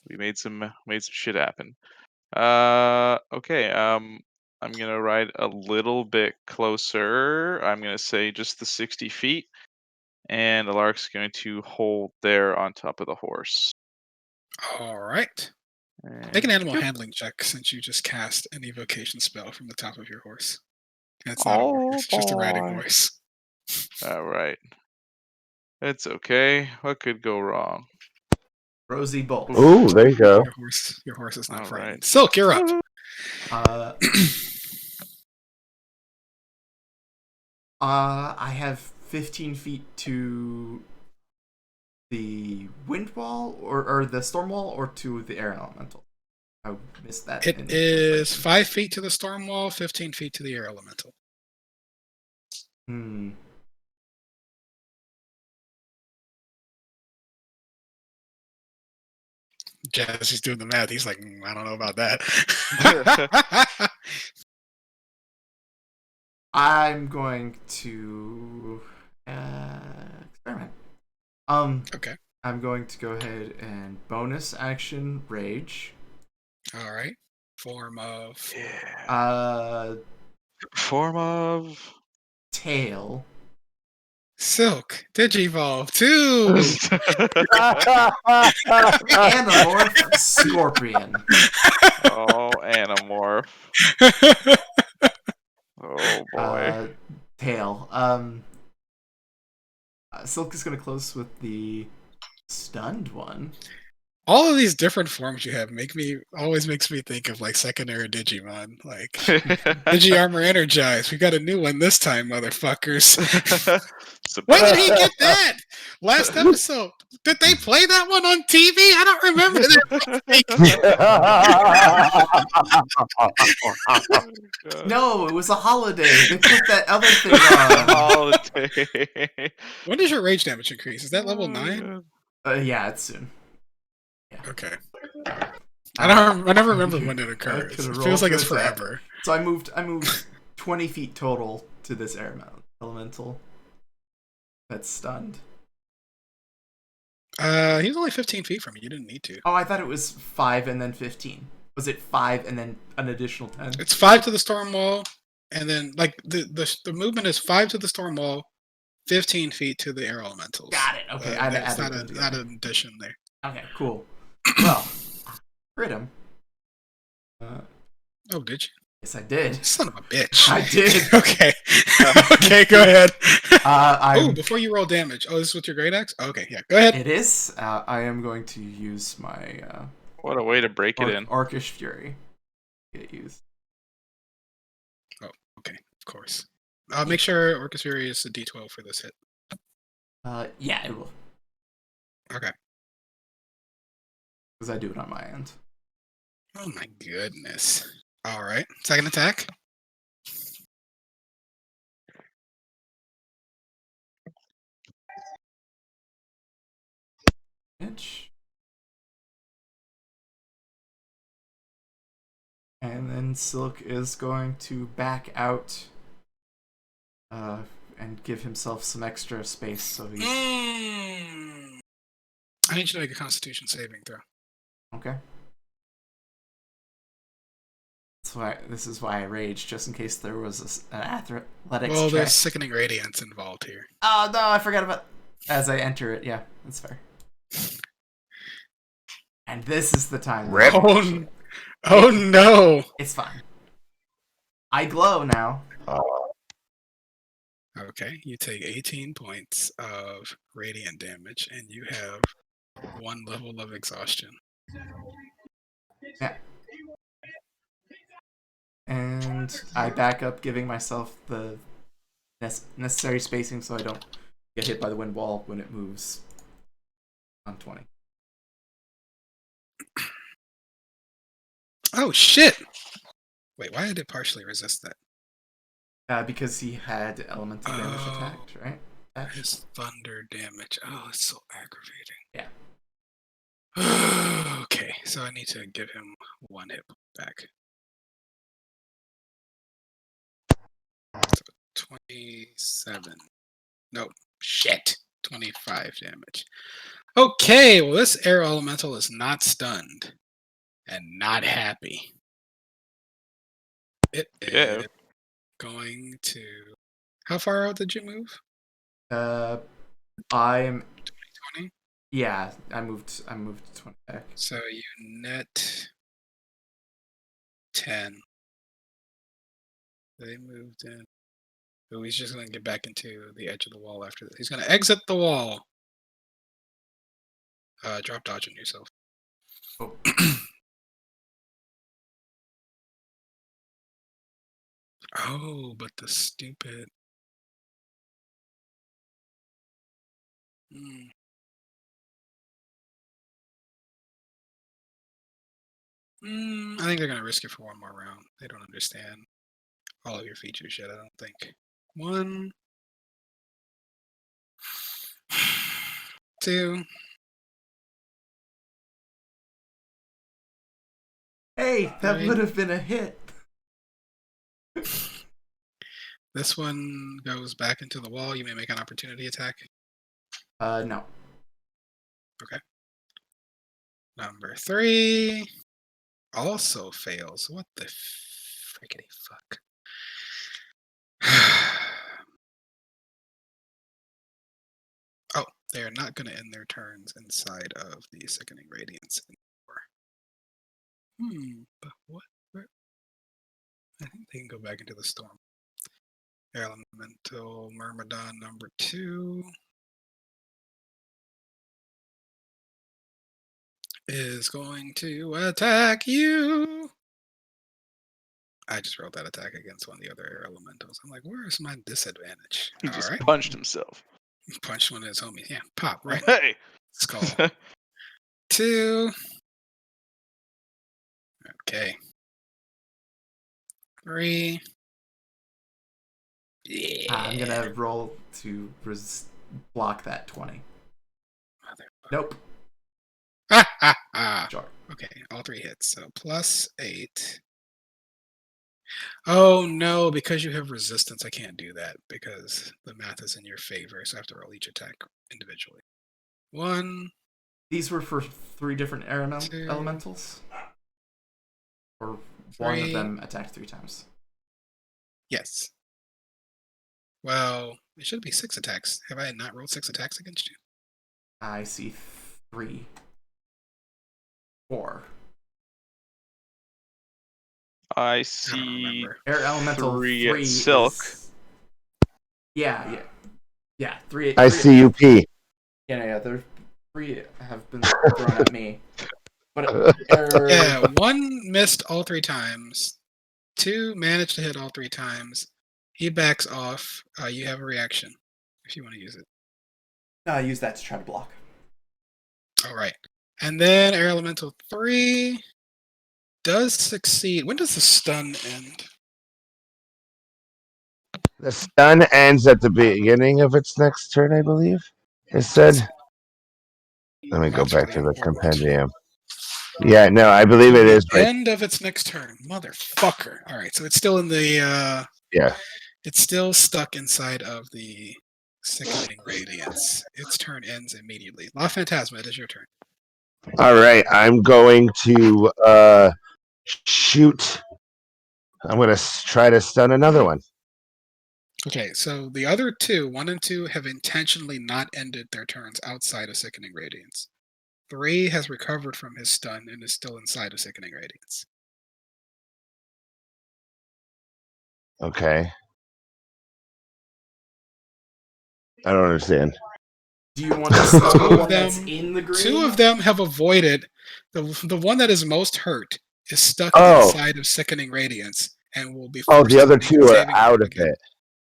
We made some shit happen. Okay. I'm gonna ride a little bit closer. I'm gonna say just the 60 feet, and Alaric's going to hold there on top of the horse. All right. Make an And animal pew. handling check since you just cast an evocation spell from the top of your horse. It's not a warrior. Oh, It's just a riding boy. horse. All right. It's okay. What could go wrong? Rosie Bolt. Ooh, there you go. Your horse is not All frightened. right. Silk, you're up. I have 15 feet to the wind wall or the storm wall or to the air elemental. I missed that. It in the is translation. 5 feet to the storm wall, 15 feet to the air elemental. Hmm. Jazz, he's doing the math. He's like, I don't know about that. I'm going to experiment. Okay. I'm going to go ahead and bonus action rage. All right. Form of. Yeah. Form of. Tail. Silk. Digivolve. 2. Animorph scorpion. Oh, Animorph. Oh boy. Tail. Silk is gonna close with the stunned one. All of these different forms you have always makes me think of like secondary Digimon. Like Digiarmor Energize. We got a new one this time, motherfuckers. When did he get that? Last episode. Did they play that one on TV? I don't remember that. No, it was a holiday. They put that other thing on. Holiday. When does your rage damage increase? Is that level 9? Yeah, it's soon. Okay. I never remember when it occurs. Gonna It roll feels like to it's attack. forever. So I moved 20 feet total to this air elemental. That's stunned. He was only 15 feet from you. You didn't need to. Oh, I thought it was 5 and then 15. Was it 5 and then an additional 10? It's 5 to the storm wall, and then like the movement is 5 to the storm wall, 15 feet to the air elementals. Got it. Okay, I That's added not, them not together. an addition there. Okay, cool. Well, crit him. Oh, did you? Yes, I did. Son of a bitch. I did. Okay. Okay, go ahead. I Before you roll damage. Oh, this is with your great axe? Okay, yeah. Go ahead. It is. I am going to use my What a way to break it in. Orcish Fury. Get it used. Oh, okay, of course. Make sure Orcus Fury is a D12 for this hit. Yeah, it will. Okay. Because I do it on my end. Oh my goodness. All right. Second attack. And then Silk is going to back out and give himself some extra space so he's I need you to make a Constitution saving throw. okay. This is why I raged, just in case there was an athletics Well, check. there's sickening radiance involved here. Oh no, I forgot about as I enter it. Yeah, that's fair. And this is the time. Rip. Oh no! It's fine. I glow now. Okay, you take 18 points of radiant damage, and you have 1 level of exhaustion. Yeah. And I back up, giving myself the necessary spacing so I don't get hit by the wind wall when it moves on 20. Oh shit! Wait, why did it partially resist that? Because he had elemental damage attacked, right? His thunder damage. Oh, it's so aggravating. Yeah. Okay, so I need to give him 1 hit point back. So 27. No, shit. 25 damage. Okay, well, this air elemental is not stunned and not happy. It is going to. How far out did you move? I'm 20? yeah, I moved 20 back. So you net 10. They moved in Ooh, he's just gonna get back into the edge of the wall after this. He's gonna exit the wall. Drop dodge on yourself. Oh. Oh, but the stupid. Hmm. I think they're gonna risk it for one more round. They don't understand all of your features yet. I don't think. 1, 2. Hey, that Right. would have been a hit. This one goes back into the wall. You may make an opportunity attack. No. Number 3 also fails. What the frickety fuck? Oh, they are not going to end their turns inside of the Sickening Radiance anymore. But what? I think they can go back into the storm. Elemental Myrmidon number 2 is going to attack you. I just rolled that attack against one of the other air elementals. I'm like, where is my disadvantage? He All just right. punched himself. Punched one of his homies. Yeah, pop right in Hey. the skull. 2. Okay. 3. Yeah. I'm gonna roll to block that 20. Nope. Ha ha ha. Sure. Okay, all 3 hits. So +8. Oh no, because you have resistance, I can't do that because the math is in your favor. So I have to roll each attack individually. 1. These were for 3 different air Two. elementals? Or one of 3. them attacked 3 times? Yes. Well, it should be 6 attacks. Have I not rolled 6 attacks against you? I see 3. 4. I I don't see remember. Air elemental 3 3 at silk. Yeah. 3. I see UP. Yeah. There 3 have been thrown at me. But air. Yeah, 1 missed all 3 times. 2 managed to hit all 3 times. He backs off. You have a reaction if you want to use it. I use that to try to block. All right. And then Air Elemental 3 does succeed. When does the stun end? The stun ends at the beginning of its next turn, I believe. It said. Let me go That's back really to the important. compendium. Yeah, no, I believe it is. Right. End of its next turn. Motherfucker. All right, so it's still in the Yeah. it's still stuck inside of the Sickening Radiance. Its turn ends immediately. La Phantasma, it is your turn. All right, I'm going to shoot. I'm going to try to stun another one. Okay, so the other 2, 1 and 2, have intentionally not ended their turns outside of Sickening Radiance. 3 has recovered from his stun and is still inside of Sickening Radiance. Okay. I don't understand. Do you want to stun Two the of one that's them- in the green? 2 of them have avoided. The one that is most hurt is stuck Oh. inside of Sickening Radiance and will be Oh, forced the to other make a 2 are saving out throw of again. it.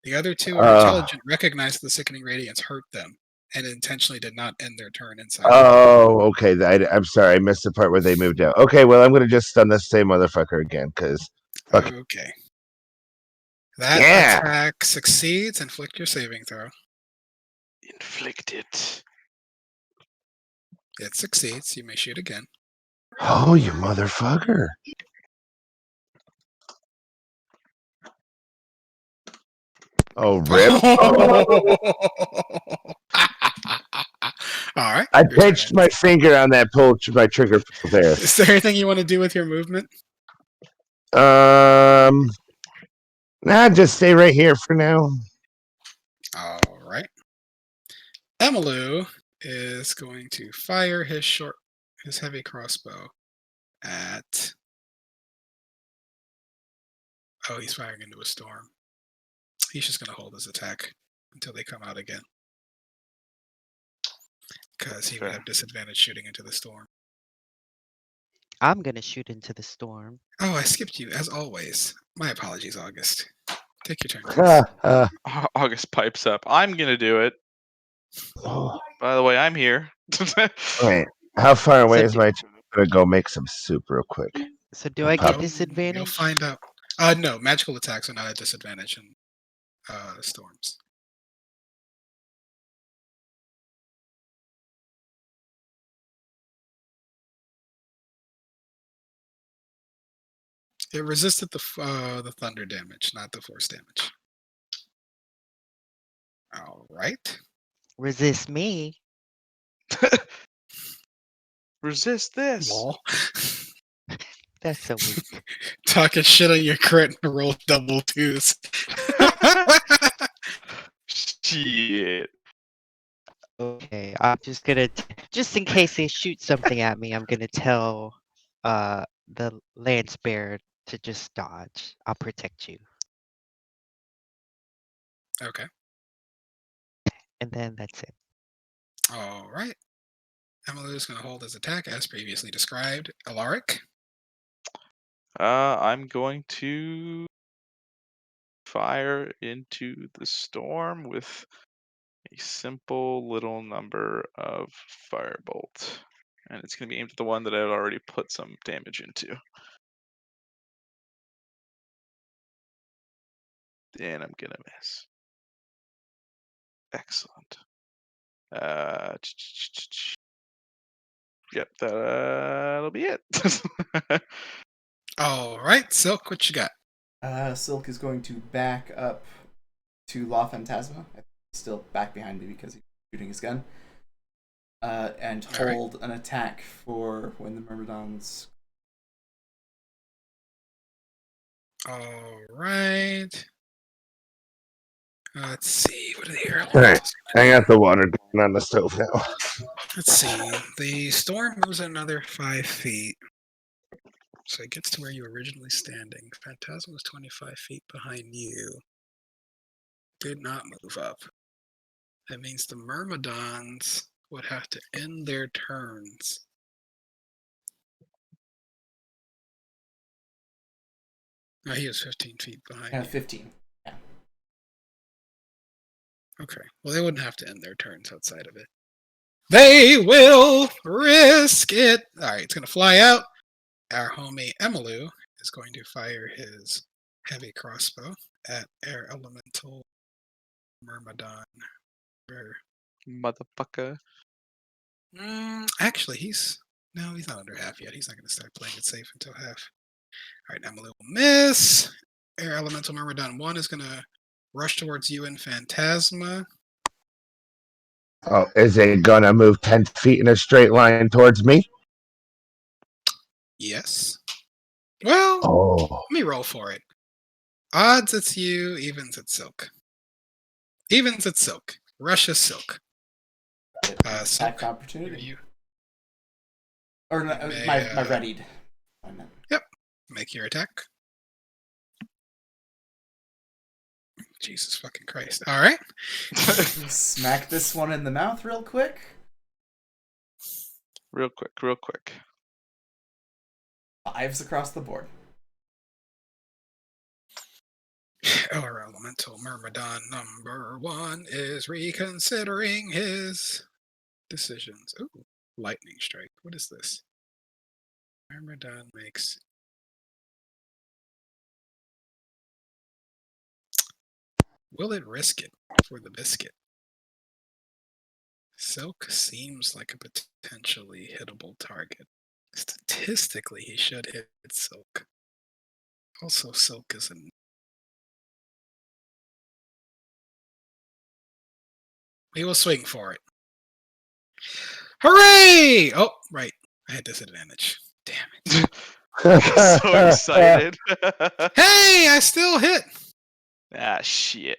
The other 2 are intelligent, recognize the Sickening Radiance hurt them, and intentionally did not end their turn inside. Oh, okay. I'm sorry. I missed the part where they moved out. Okay, well, I'm going to just stun the same motherfucker again, because... fuck. Okay. That Yeah. attack succeeds. Inflict your saving throw. Inflicted. It succeeds. You may shoot again. Oh, you motherfucker. Oh, rip. All right. I your turn. pinched my finger on that pull, my trigger pull there. Is there anything you want to do with your movement? Nah, just stay right here for now. All right. Emalu is going to fire his heavy crossbow at. Oh, he's firing into a storm. He's just gonna hold his attack until they come out again. Because he would Fair. have disadvantage shooting into the storm. I'm gonna shoot into the storm. Oh, I skipped you, as always. My apologies, August. Take your turn, please. August pipes up. I'm gonna do it. Oh, By the way, I'm here. wait, how far away So is my? Gonna go make some soup real quick. So do I Pop- get You'll disadvantage? find out. No, magical attacks are not at disadvantage in storms. It resisted the thunder damage, not the force damage. All right. Resist me. Resist this. Lol. That's so weak. Talking shit on your crit and roll double twos. Shit. Okay, I'm just gonna, just in case they shoot something at me, I'm gonna tell the lance bearer to just dodge. I'll protect you, Okay. and then that's it. All right. Amalu is going to hold his attack as previously described. Alaric. I'm going to fire into the storm with a simple little number of firebolt. And it's going to be aimed at the one that I've already put some damage into. And I'm going to miss. Excellent. Yep, that'll be it. All right. Silk, what you got? Silk is going to back up to La Phantasma. He's still back behind me because he's shooting his gun. And All right. hold an attack for when the Myrmidons. All right. Let's see. What are the air All right. elementals? I got the water going on the stove now. Let's see. The storm moves another 5 feet. So it gets to where you were originally standing. Phantasm was 25 feet behind you. Did not move up. That means the Myrmidons would have to end their turns. No, he was 15 feet behind you. 15. Okay. Well, they wouldn't have to end their turns outside of it. They will risk it. All right, it's going to fly out. Our homie Emalu is going to fire his heavy crossbow at Air Elemental Myrmidon. Motherfucker. Actually, he's not under half yet. He's not going to start playing it safe until half. All right, Emalu will miss. Air Elemental Myrmidon 1 is going to rush towards you in Phantasma. Oh, is it gonna move 10 feet in a straight line towards me? Yes. Well, Oh, let me roll for it. Odds it's you, evens it's Silk. Evens it's Silk. Russia Silk. Attack Silk, of opportunity. you Or no, may, my readied. I meant. make your attack. Jesus fucking Christ. All right. Smack this one in the mouth real quick. Real quick. 5s across the board. Our Elemental Myrmidon number 1 is reconsidering his decisions. Ooh, lightning strike. What is this? Myrmidon makes. Will it risk it for the biscuit? Silk seems like a potentially hittable target. Statistically, he should hit Silk. Also, Silk is an. He will swing for it. Hooray! Oh, right. I had disadvantage. Damn it. So excited. Hey, I still hit! Ah, shit.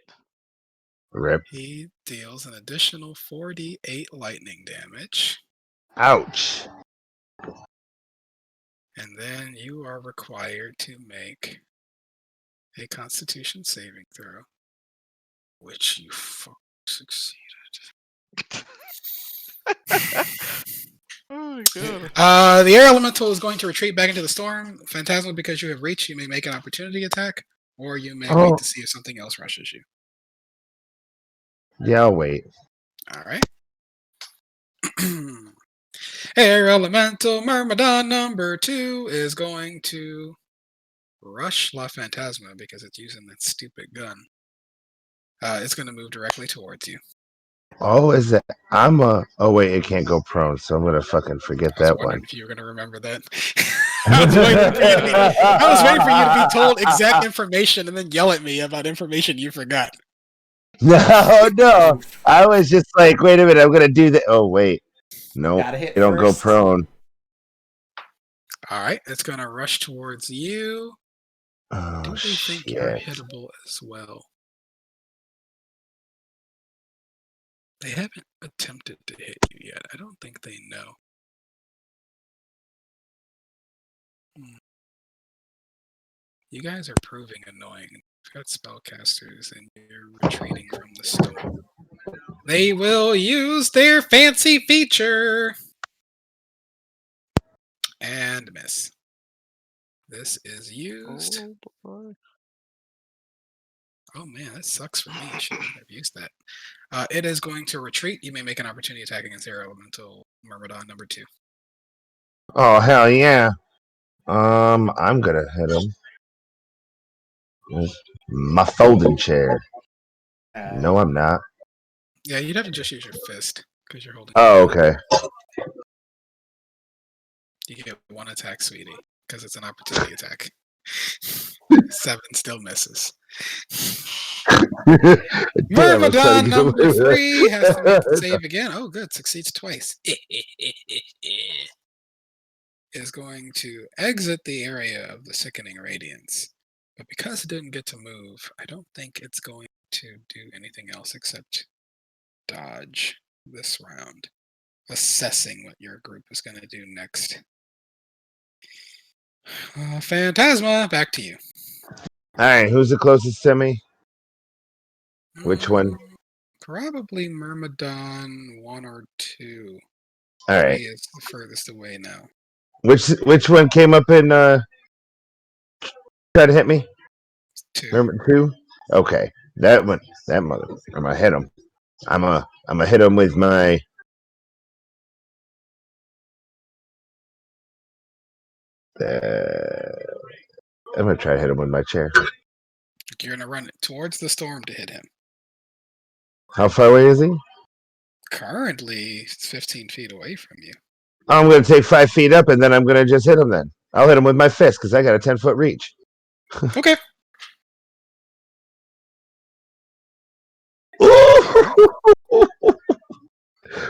Rip. He deals an additional 4d8 lightning damage. Ouch. And then you are required to make a Constitution saving throw. which you succeeded. Oh my god. The air elemental is going to retreat back into the storm. Phantasma, because you have reach, you may make an opportunity attack, or you may wait Oh. to see if something else rushes you. Yeah, I'll wait. All right. Air elemental Myrmidon number 2 is going to rush La Phantasma because it's using that stupid gun. It's going to move directly towards you. Oh, is that? Oh, wait, it can't go prone, so I'm going to fucking forget I was that wondering one. if you were going to remember that. I was waiting for you to be told exact information and then yell at me about information you forgot. No. I was just like, wait a minute, I'm going to do that. Oh, wait. No, Gotta hit you don't go first. prone. All right, it's going to rush towards you. Oh, Do they think you're shit. hittable as well? They haven't attempted to hit you yet. I don't think they know. You guys are proving annoying. You've got spellcasters and you're retreating from the storm. They will use their fancy feature. And miss. This is used. Oh, boy. Oh man, that sucks for me. I shouldn't have used that. It is going to retreat. You may make an opportunity attack against Air Elemental Myrmidon number 2. Oh, hell yeah. I'm going to hit him. With my folding chair. No, I'm not. Yeah, you'd have to just use your fist because you're holding. Oh, okay. You get 1 attack, sweetie, because it's an opportunity attack. 7 still misses. Damn, Myrmidon number 3 has to make the save again. Oh, good. Succeeds twice. Is going to exit the area of the Sickening Radiance. But because it didn't get to move, I don't think it's going to do anything else except dodge this round. Assessing what your group is going to do next. Phantasma, back to you. All right, who's the closest to me? Which one? Probably Myrmidon 1 or 2. All right. He is the furthest away now. Which one came up and tried to hit me? 2. Remember 2? Okay, that one. That mother. I'm gonna hit him. I'm gonna hit him with my. I'm gonna try to hit him with my chair. You're going to run it towards the storm to hit him. How far away is he? Currently, it's 15 feet away from you. I'm gonna take 5 feet up and then I'm gonna just hit him. Then I'll hit him with my fist because I got a 10-foot reach. Okay.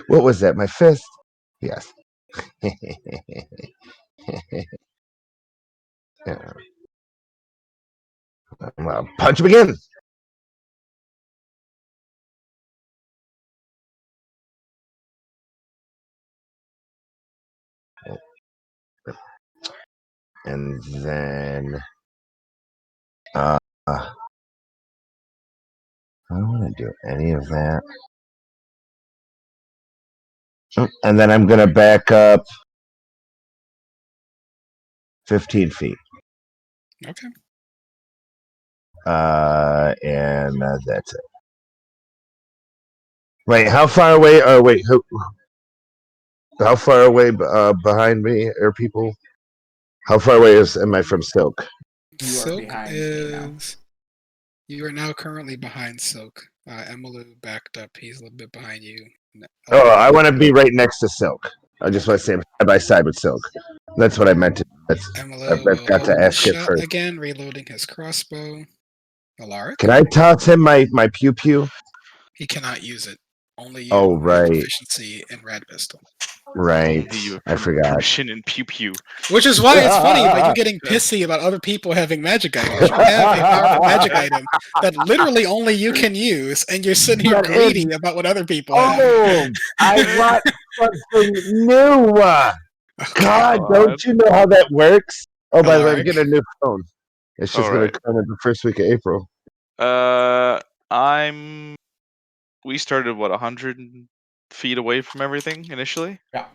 What was that? My fist? Yes. I'm gonna punch him again. And then I don't want to do any of that. And then I'm gonna back up 15 feet. Okay. And that's it. Wait, how far away? Wait, how far away behind me are people? How far away am I from Silk? You are Silk behind me now. is. You are now currently behind Silk. Emalu backed up. He's a little bit behind you. Oh, I want to be right next to Silk. I just want to say I'm side by side with Silk. That's what I meant to. Emalu I've will got to open ask it shot first. again, reloading his crossbow. Alaric? Can I toss him my pew pew? He cannot use it. Only you Oh, have right. proficiency in Rad Pistol. Right. Only you have I forgot. Permission in pew pew. Which is why it's funny about you getting pissy about other people having magic items. You have a powerful magic item that literally only you can use, and you're sitting here But greedy about what other people have. Oh, I want something new. God, don't you know how that works? Oh, by the way, I'm Alaric? getting a new phone. It's just going Alright. to come in the first week of April. We started what 100 feet away from everything initially. Yeah.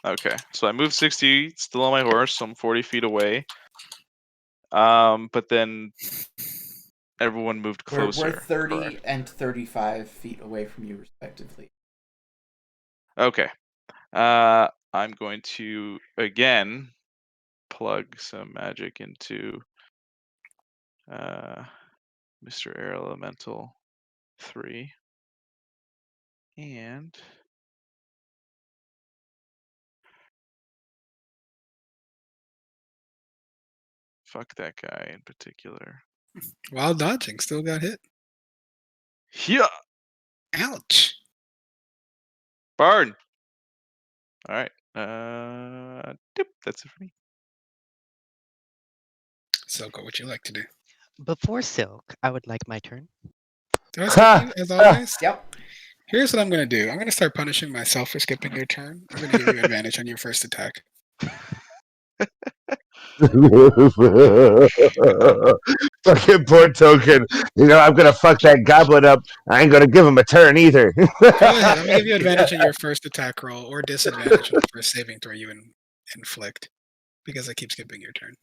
Okay, so I moved 60, still on my horse, so I'm 40 feet away. But then everyone moved We're closer. 30 correct? and 35 feet away from you, respectively. Okay. I'm going to again plug some magic into Mr. Air Elemental 3 and fuck that guy in particular. While dodging, still got hit. Yeah, Ouch. burn. All right. That's it for me. Silko, what you like to do? Before Silk, I would like my turn. Do I skip you as always? Yep. Here's what I'm gonna do. I'm gonna start punishing myself for skipping your turn. I'm gonna give you advantage on your first attack. Fucking poor token. You know, I'm gonna fuck that goblin up. I ain't gonna give him a turn either. Go ahead. I'm gonna give you advantage on your first attack roll or disadvantage on the first saving throw you inflict because I keep skipping your turn.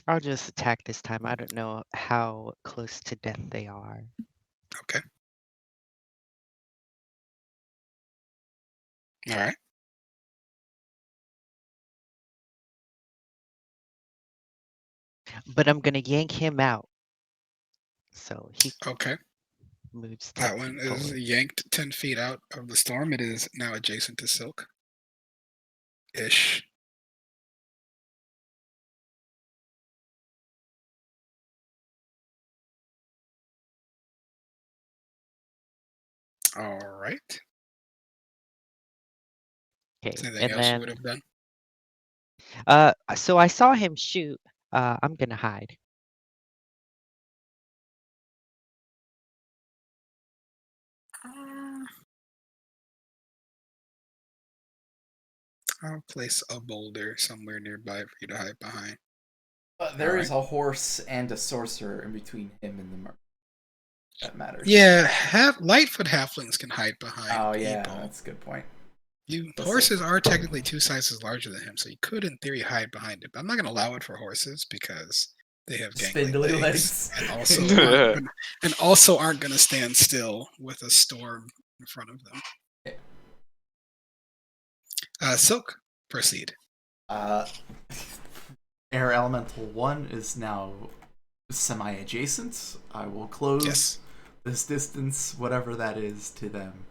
I'll just attack this time. I don't know how close to death they are. Okay. All right. But I'm gonna yank him out. So he Okay. moves That 10 one feet is forward. yanked 10 feet out of the storm. It is now adjacent to Silk. Ish. All right. Okay, Is there anything and else you would then have done? so I saw him shoot. I'm gonna hide. I'll place a boulder somewhere nearby for you to hide behind. There is Alright. a horse and a sorcerer in between him and the merc. That matters. Yeah, Lightfoot halflings can hide behind Oh, yeah, people. that's a good point. Horses are technically 2 sizes larger than him, so you could, in theory, hide behind it. But I'm not going to allow it for horses because they have gangly Spindly legs, legs. and also aren't going to stand still with a storm in front of them. Silk, proceed. Air Elemental 1 is now semi-adjacent. I will close Yes. this distance, whatever that is, to them.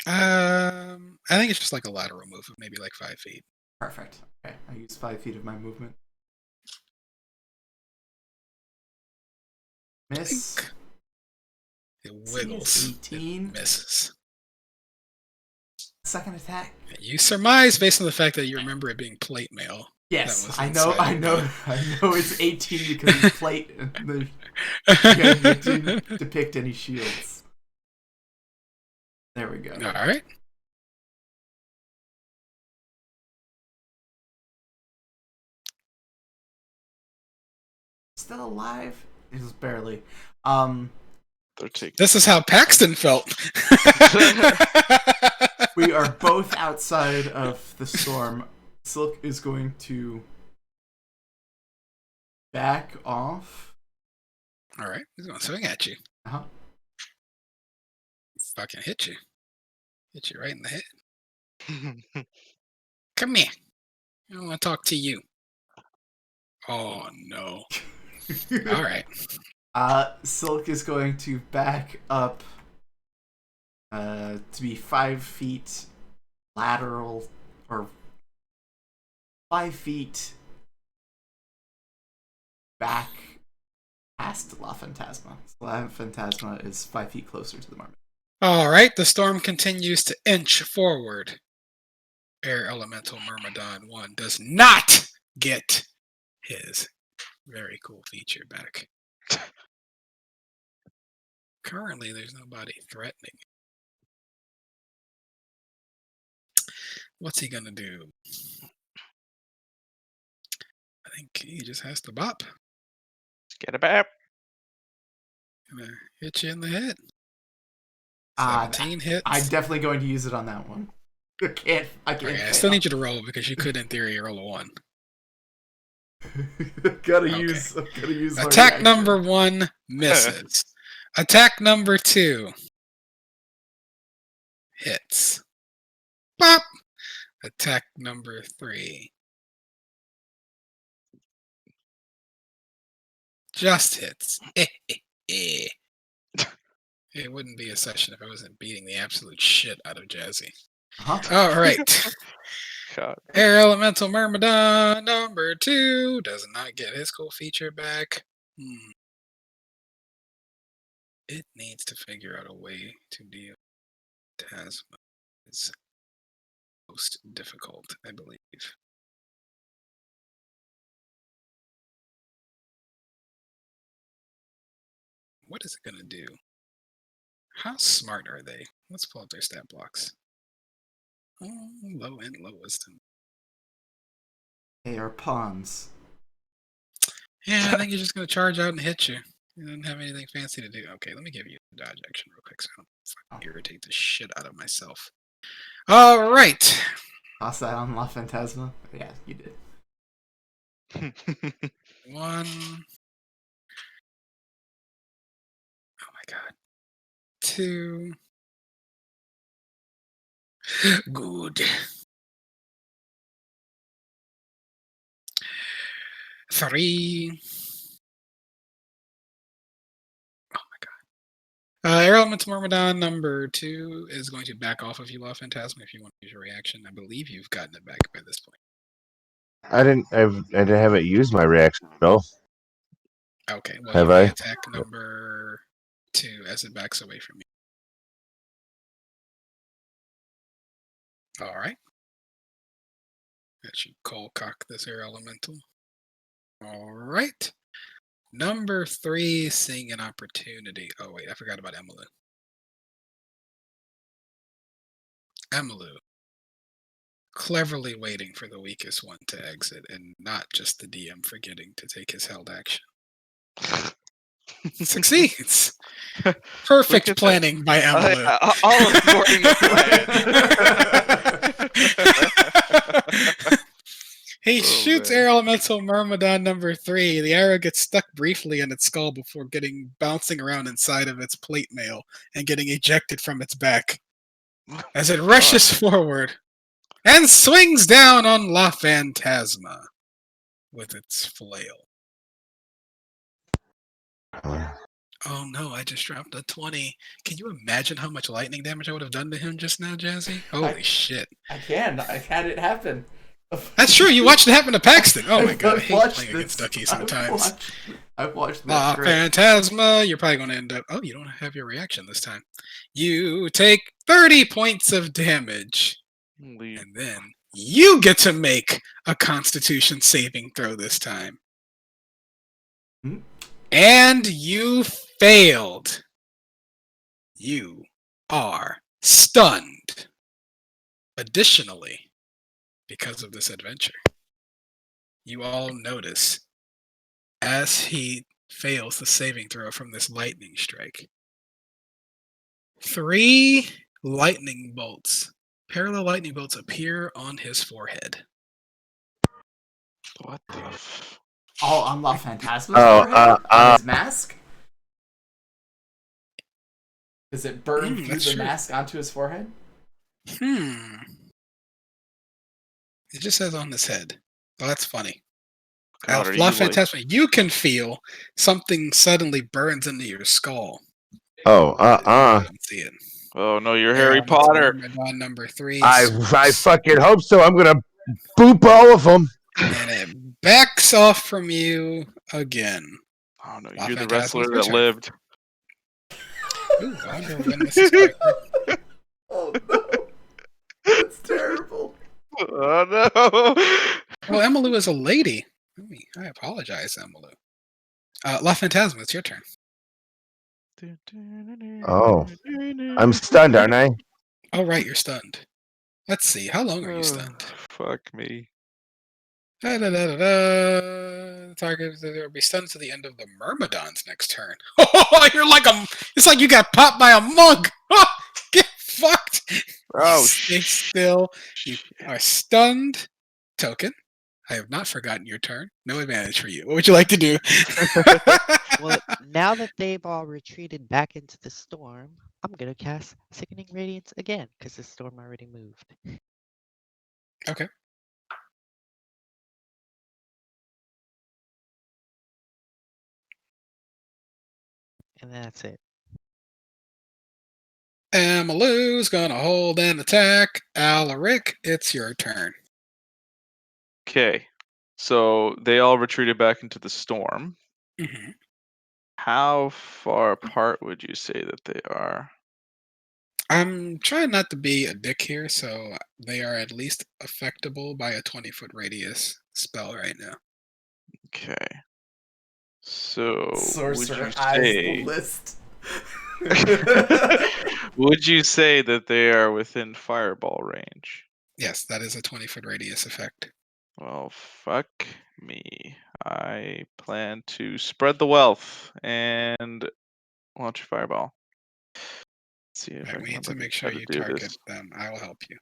I think it's just like a lateral move of maybe like 5 feet. Perfect. Okay, I use 5 feet of my movement. Miss. It See, wiggles. it's 18. It misses. Second attack. You surmise based on the fact that you remember it being plate mail. Yes, was I know. inside I your know. gun. I know. It's 18 because it's plate. And it didn't depict any shields. There we go. All right. Still alive? It was barely. They're taking. This is how Paxton felt. We are both outside of the storm. Silk is going to back off. All right. He's going to swing at you. Uh-huh. Fucking hit you. Hit you right in the head. Come here. I want to talk to you. Oh, no. All right. Silk is going to back up to be 5 feet lateral, or 5 feet back past La Phantasma. So La Phantasma is 5 feet closer to the marmot. All right. The storm continues to inch forward. Air Elemental Myrmidon 1 does not get his very cool feature back. Currently, there's nobody threatening. What's he gonna do? I think he just has to bop. Get it back. Gonna hit you in the head. Ah, 17 hits. I'm definitely going to use it on that one. I can't. Okay, I still need you to roll because you could, in theory, roll a 1. gotta Okay. use. I'm gonna use. my Attack reaction. number 1 misses. Attack number 2 hits. Pop! Attack number 3 just hits. It wouldn't be a session if I wasn't beating the absolute shit out of Jazzy. Huh? All right. God. Air Elemental Myrmidon number 2 does not get his cool feature back. It needs to figure out a way to deal with Tasma. It's most difficult, I believe. What is it going to do? How smart are they? Let's pull up their stat blocks. Oh, low and low wisdom. They are pawns. Yeah, I think you're just going to charge out and hit you. You don't have anything fancy to do. Okay, let me give you a dodge action real quick so I don't fucking irritate the shit out of myself. All right. Toss that on La Phantasma. Yeah, you did. 1. Oh my god. 2. Good. 3. Oh my god. Air Elemental Myrmidon number 2 is going to back off of you, La Phantasma, if you want to use your reaction. I believe you've gotten it back by this point. I didn't have it use my reaction though. Okay, well, Have you may I? attack number 2 as it backs away from you. All right. That should cold cock this air elemental. All right. Number 3, seeing an opportunity. Oh, wait, I forgot about Emilu. Emilu. Cleverly waiting for the weakest one to exit and not just the DM forgetting to take his held action. Succeeds. Look Perfect at planning by Emilu. All according to plan. He Oh, shoots man. Air Elemental Myrmidon number 3. The arrow gets stuck briefly in its skull before bouncing around inside of its plate mail and getting ejected from its back as it rushes forward and swings down on La Phantasma with its flail. Oh no, I just dropped a 20. Can you imagine how much lightning damage I would have done to him just now, Jazzy? Holy shit. I can. I had it happen. That's true, you watched it happen to Paxton. Oh my god, I I've hate watched playing against this- Ducky sometimes. I've watched La that. Great. Phantasma, you're probably going to end up... Oh, you don't have your reaction this time. You take 30 points of damage. Holy- And then you get to make a Constitution saving throw this time. Hmm? And you failed. You are stunned. Additionally, because of this adventure, you all notice as he fails the saving throw from this lightning strike, 3 lightning bolts, parallel lightning bolts, appear on his forehead. What the f- All on La Phantasma's Oh, forehead? On his mask? Does it burn through that's the true. mask onto his forehead? It just says on his head. Well, that's funny. God, are La you like- Phantasma, you can feel something suddenly burns into your skull. Oh, I don't see it. Oh no, you're Air Harry Elemental Potter. Myrmidon number 3. I fucking hope so. I'm gonna boop all of them. And it backs off from you again. Oh no, La you're the Phantasma's wrestler your that turn. lived. Ooh, I wonder when this is going. Oh no. That's terrible. Oh no. Well, Emilu is a lady. I apologize, Emilu. La Phantasma, it's your turn. Oh. I'm stunned, aren't I? Oh, right, you're stunned. Let's see. How long are you Oh, stunned? Fuck me. Target will be stunned to the end of the Myrmidon's next turn. You're like it's like you got popped by a mug. Get fucked. Oh, Stay still. You are stunned. Token. I have not forgotten your turn. No advantage for you. What would you like to do? Well, now that they've all retreated back into the storm, I'm gonna cast Sickening Radiance again because the storm already moved. Okay. And that's it. Amalu's gonna hold and attack. Alaric, it's your turn. Okay. So they all retreated back into the storm. Mhm. How far apart would you say that they are? I'm trying not to be a dick here, so they are at least affectable by a 20-foot radius spell right now. Okay. So would Sorcerer you eyes the say list. would you say that they are within fireball range? Yes, that is a 20-foot radius effect. Well, fuck me. I plan to spread the wealth and launch a fireball. Let's see if Right, I we can need to remember make how sure to you do target this. them. I will help you.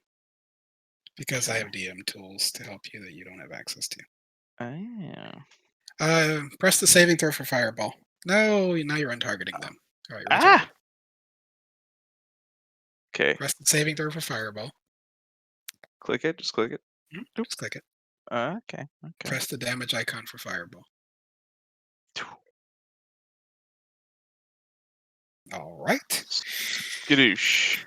Because I Okay. have DM tools to help you that you don't have access to. Ah. Press the saving throw for fireball. No, now you're untargeting them. All right, retarget. Ah! Okay. Press the saving throw for fireball. Click it. Just click it. Just click it. Okay. Okay. Press the damage icon for fireball. All right. Skadoosh.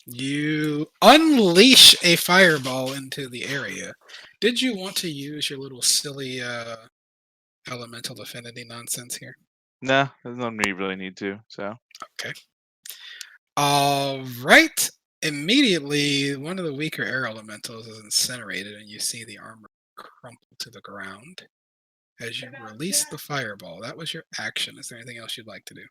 You unleash a fireball into the area. Did you want to use your little silly elemental affinity nonsense here? Nah, there's no need really need to. So Okay. All right. Immediately, one of the weaker air elementals is incinerated, and you see the armor crumple to the ground as you release the fireball. That was your action. Is there anything else you'd like to do?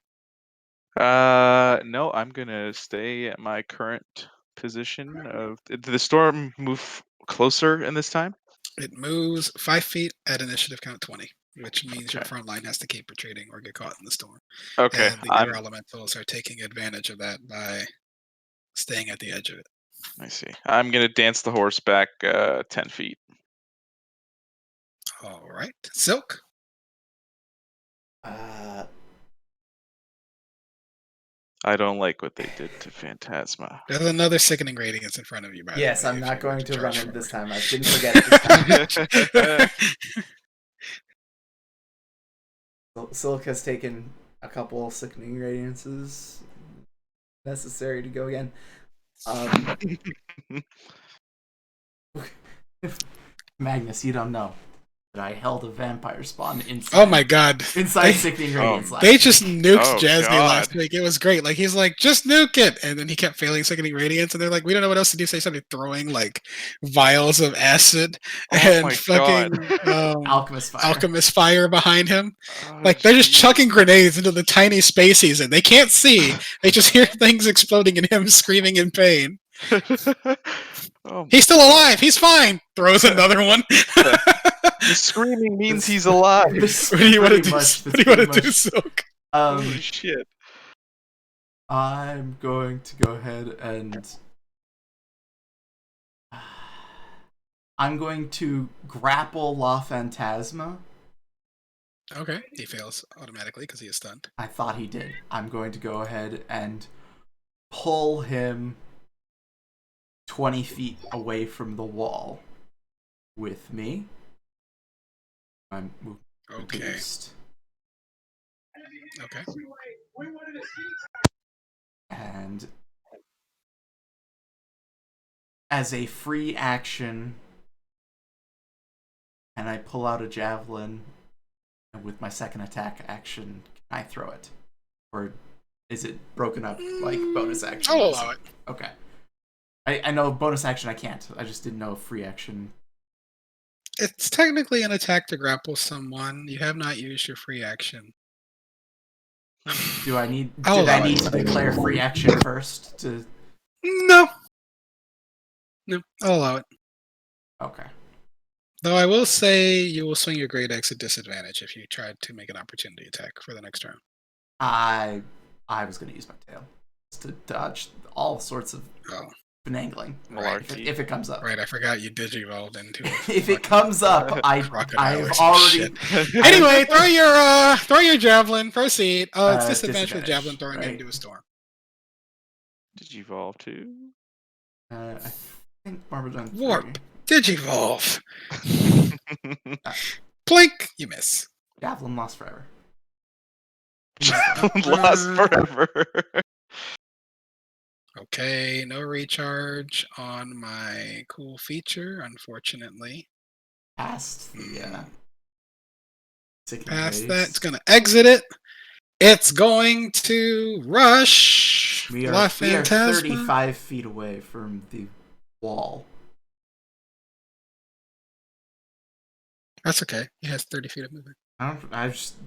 no, I'm gonna stay at my current position of did the storm move closer in this time? It moves 5 feet at initiative count 20, which means your Okay. front line has to keep retreating or get caught in the storm. Okay. And the air elementals are taking advantage of that by staying at the edge of it. I see. I'm gonna dance the horse back 10 feet. All right. Silk. I don't like what they did to Phantasma. There's another sickening radiance in front of you, by Yes, the way. I'm if not you were going to run charge it this forward. time. I didn't forget it this time. Silk has taken a couple sickening radiances necessary to go again. Magnus, you don't know, but I held a vampire spawn inside. Oh my god. Inside sickening radiance last They week. just nuked Oh, Jasny last God. week. It was great. Like he's like, just nuke it, and then he kept failing sickening radiance, and they're like, we don't know what else to do. So they started throwing like vials of acid Oh and my fucking Alchemist fire. alchemist fire behind him. Oh, Like they're just jeez. chucking grenades into the tiny space he's in. They can't see. They just hear things exploding and him screaming in pain. Oh, He's still alive. He's fine. Throws another one. the screaming means he's alive. What do you want to do? What do you want to do, Silk? Holy shit. I'm going to go ahead and I'm going to grapple La Phantasma. Okay, he fails automatically because he is stunned. I thought he did. I'm going to go ahead and pull him 20 feet away from the wall with me. I'm Okay. reduced. Okay. And as a free action, and I pull out a javelin, and with my second attack action, can I throw it? Or is it broken up like bonus action? I'll allow it. Okay. I know bonus action I can't. I just didn't know free action. It's technically an attack to grapple someone. You have not used your free action. Do I need? I'll Did I allow need it. to declare free action first? To No. No, I'll allow it. okay. Though I will say you will swing your Great Axe at disadvantage if you try to make an opportunity attack for the next round. I was gonna use my tail to dodge all sorts of Oh, finagling Malarkey. if it comes up. right. I forgot you digivolved into. A If it fucking comes up, crocodile or I've some already. shit. Anyway, throw your javelin. Proceed. It's disadvantage for Disadvantage, javelin throwing right. into a storm. Did you evolve too? I think Marbodon 3. Warp. Digivolve. Blink. You miss. Javelin lost forever. Lost forever. Okay, no recharge on my cool feature, unfortunately. Past the Sickening Past that, Waves. it's gonna exit it. It's going to rush. We La are Phantasma. 35 feet away from the wall. That's okay. He has 30 feet of movement.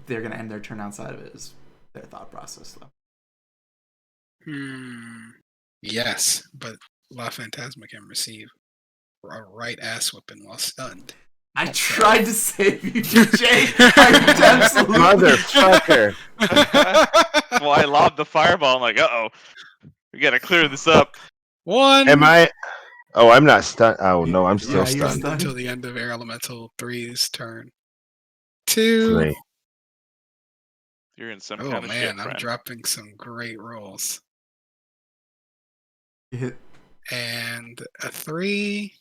They're gonna end their turn outside of it. Is their thought process though? Yes, but La Phantasma can receive a right ass whipping while stunned. I tried to save you, DJ. I absolutely Motherfucker. Well, I lobbed the fireball. I'm like, uh-oh. We gotta clear this up. One. Am I? Oh, I'm not stunned. Oh no, I'm still Yeah, you're stunned. stunned. Until the end of Air Elemental 3's turn. 2. 3. You're in some Oh kind of man, shit, I'm friend. dropping some great rolls. You hit. And a 3.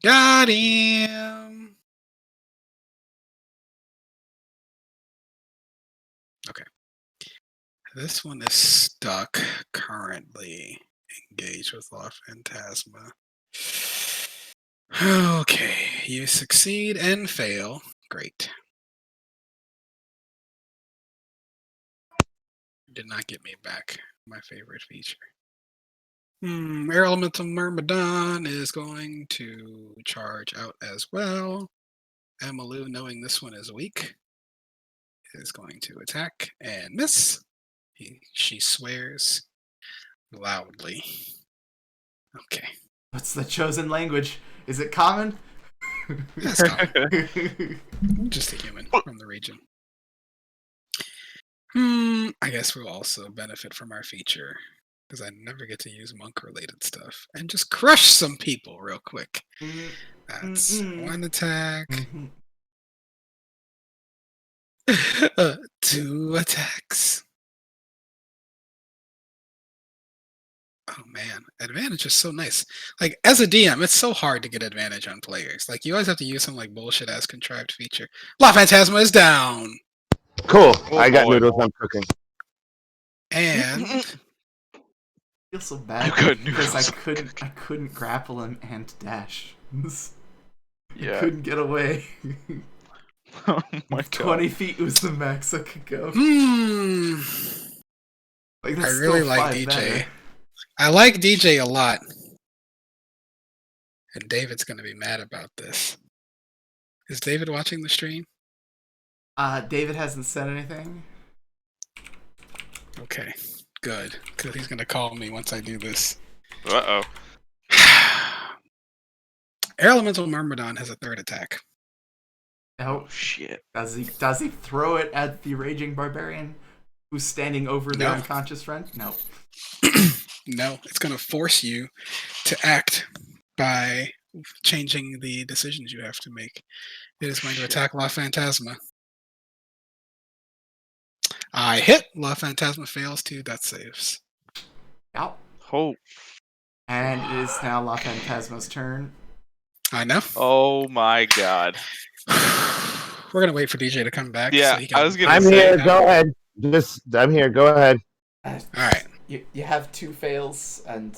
Got him. Okay. This one is stuck currently engaged with La Phantasma. Okay, you succeed and fail. Great. Did not get me back my favorite feature. Air Elemental Myrmidon is going to charge out as well. Amalu, knowing this one is weak, is going to attack and miss. She swears loudly. Okay. What's the chosen language? Is it common? That's common. Just a human from the region. I guess we'll also benefit from our feature because I never get to use monk-related stuff and just crush some people real quick. That's one attack. 2 attacks. Oh man, advantage is so nice. Like as a DM, it's so hard to get advantage on players. Like you always have to use some like bullshit ass contrived feature. La Phantasma is down, Cool. Oh, I got boy. noodles I'm cooking. and I feel so bad I've got because noodles. I couldn't grapple him and dash. I Yeah. couldn't get away. Oh my god. 20 feet was the max I could go. Like, I that's really still like 5 DJ. better. I like DJ a lot. And David's gonna be mad about this. Is David watching the stream? David hasn't said anything. Okay, good. Because he's gonna call me once I do this. Uh-oh. Air Elemental Myrmidon has a 3rd attack. Oh, Oh, shit. does he throw it at the raging barbarian who's standing over the No. unconscious friend? No. No, it's gonna force you to act by changing the decisions you have to make. It is going to Shit. attack La Phantasma. I hit. La Phantasma fails 2 death saves. Yep. Oh. And it is now La Phantasma's turn. I know. Oh my god. We're gonna wait for DJ to come back. Yeah, so he can... I was gonna I'm say. here. Go ahead. I'm here. Go ahead. All right. You have 2 fails, and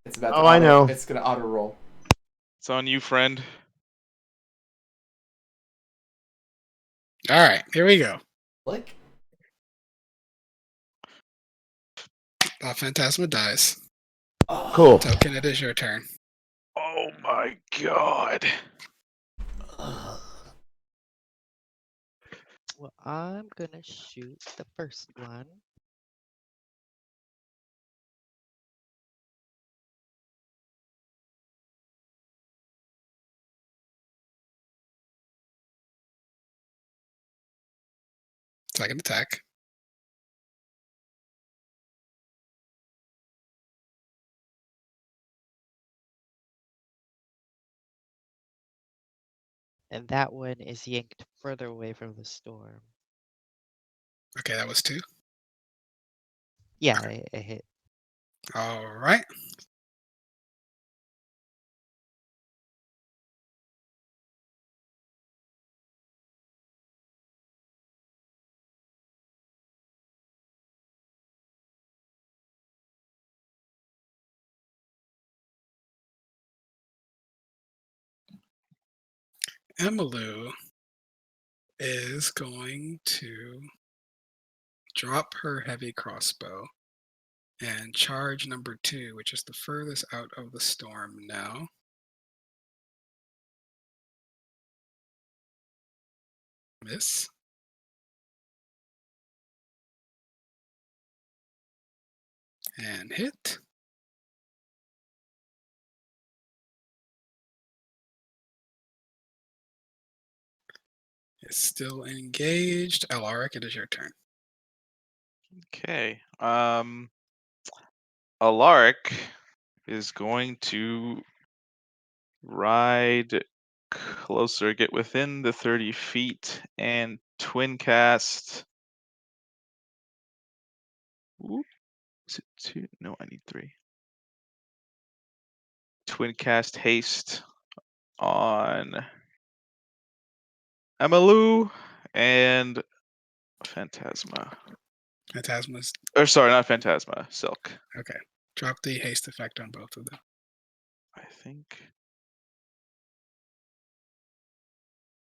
it's about. Oh, I know. It's gonna auto roll. It's on you, friend. All right. Here we go. Like, La Phantasma dies. Cool. Token, it is your turn. Oh my god. Well, I'm gonna shoot the first one. Second attack. And that one is yanked further away from the storm. Okay, that was 2. Yeah, it hit. All right. Emmylou is going to drop her heavy crossbow and charge number 2, which is the furthest out of the storm now. Miss. And hit. Is still engaged. Alaric, it is your turn. Okay. Alaric is going to ride closer, get within the 30 feet, and twin cast. Oop, is it 2? No, I need 3. Twin cast haste on Emmylou and Phantasma. Phantasma's. Or sorry, not Phantasma. Silk. Okay. Drop the haste effect on both of them. I think.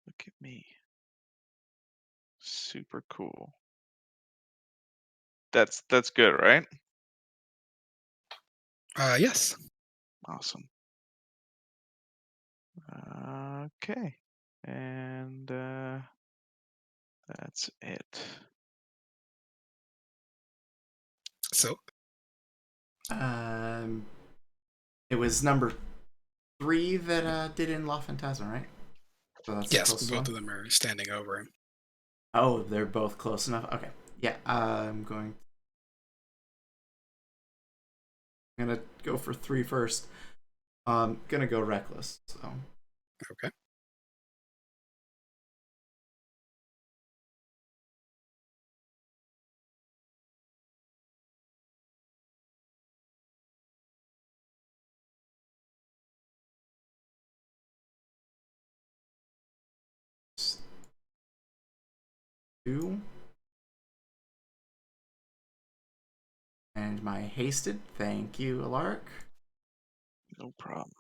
Look at me. Super cool. That's good, right? Yes. Awesome. Okay. And that's it. So It was number 3 that did in La Phantasma, right? So that's the yes, closest both one? of them are standing over him. Oh, they're both close enough. Okay. Yeah, I'm gonna go for 3 first. Gonna go reckless. So Okay. s- 2. And my hasted. Thank you, Alaric. No problem.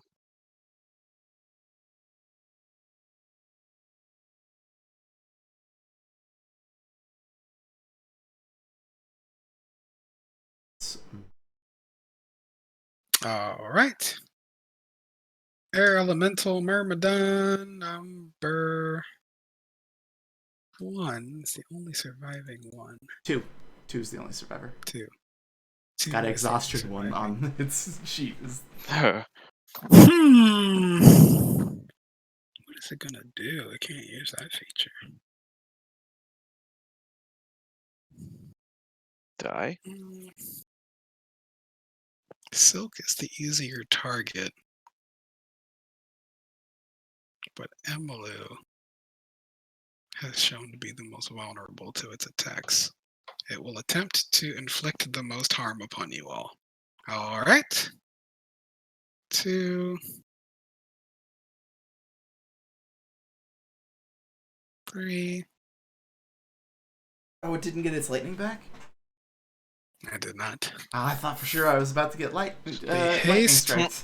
All right. Air Elemental Myrmidon number 1 is the only surviving one. 2. 2 is the only survivor. 2. It's got Two is the exhaustion one surviving. on its sheet. What is it gonna do? I can't use that feature. Die. Silk is the easier target, but Emmylou has shown to be the most vulnerable to its attacks. It will attempt to inflict the most harm upon you all. All right. 2, 3. Oh, it didn't get its lightning back? I did not. I thought for sure I was about to get lightning haste- strikes.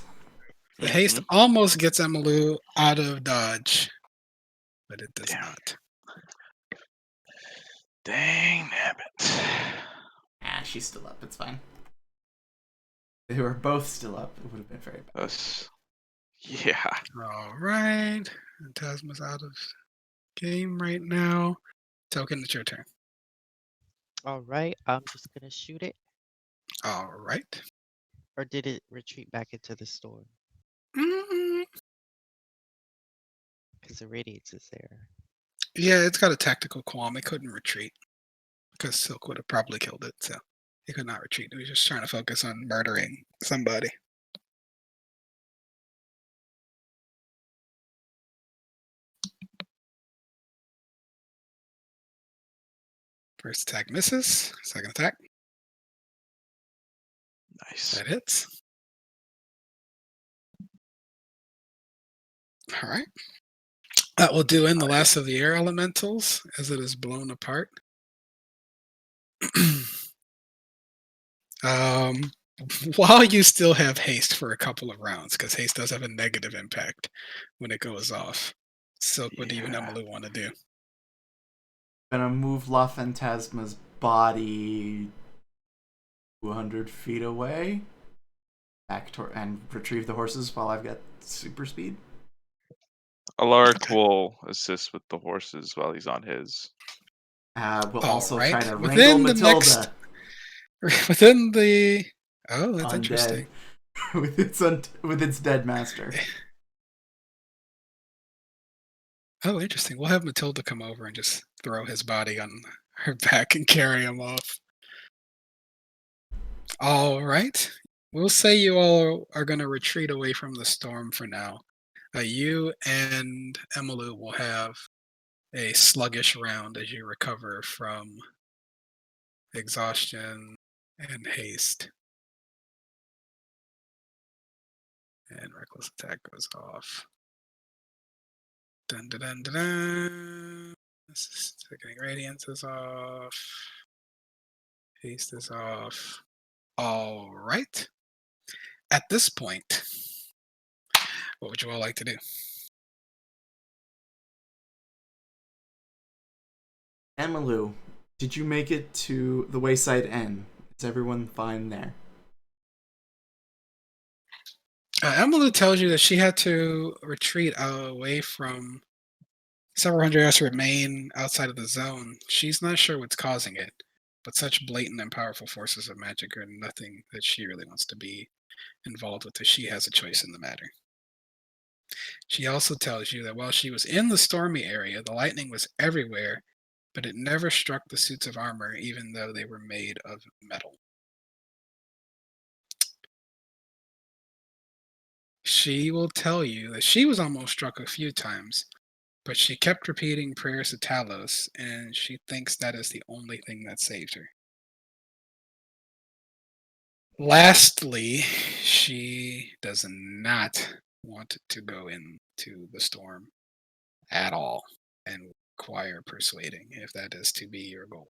The haste almost gets Emmylou out of dodge, but it does Damn. not. Dang nabbit. Ah, she's still up. It's fine. They were both still up. It would have been very bad. Us. Yeah. All right. Phantasma's out of game right now. Token, it's your turn. All right, I'm just gonna shoot it. All right. Or did it retreat back into the storm? Mm, Because the radiance is there. yeah, it's got a tactical qualm. It couldn't retreat. because Silk would have probably killed it. So he could not retreat. He was just trying to focus on murdering somebody. First attack misses. Second attack, Nice. that hits. All right. That will do in the last of the air elementals as it is blown apart. While you still have haste for a couple of rounds, because haste does have a negative impact when it goes off. Silk, what do you and Yeah. Emilu want to do? Gonna move La Phantasma's body 200 feet away, and retrieve the horses while I've got super speed. Alaric will assist with the horses while he's on his. We'll All also try right. to Within wrangle the Matilda Within the that's undead interesting. with its dead master. Oh, interesting. We'll have Matilda come over and just throw his body on her back and carry him off. All right. We'll say you all are going to retreat away from the storm for now. You and Emilu will have a sluggish round as you recover from exhaustion and haste. And reckless attack goes off. Dun dun dun dun dun. Sickening radiance is off. Haste is off. All right. At this point, what would you all like to do? Emilu, did you make it to the Wayside Inn? Is everyone fine there? Emily tells you that she had to retreat away from several hundred yards to remain outside of the zone. She's not sure what's causing it, but such blatant and powerful forces of magic are nothing that she really wants to be involved with, as she has a choice in the matter. She also tells you that while she was in the stormy area, the lightning was everywhere, but it never struck the suits of armor, even though they were made of metal. She will tell you that she was almost struck a few times, but she kept repeating prayers to Talos, and she thinks that is the only thing that saved her. Lastly, she does not want to go into the storm at all and require persuading, if that is to be your goal.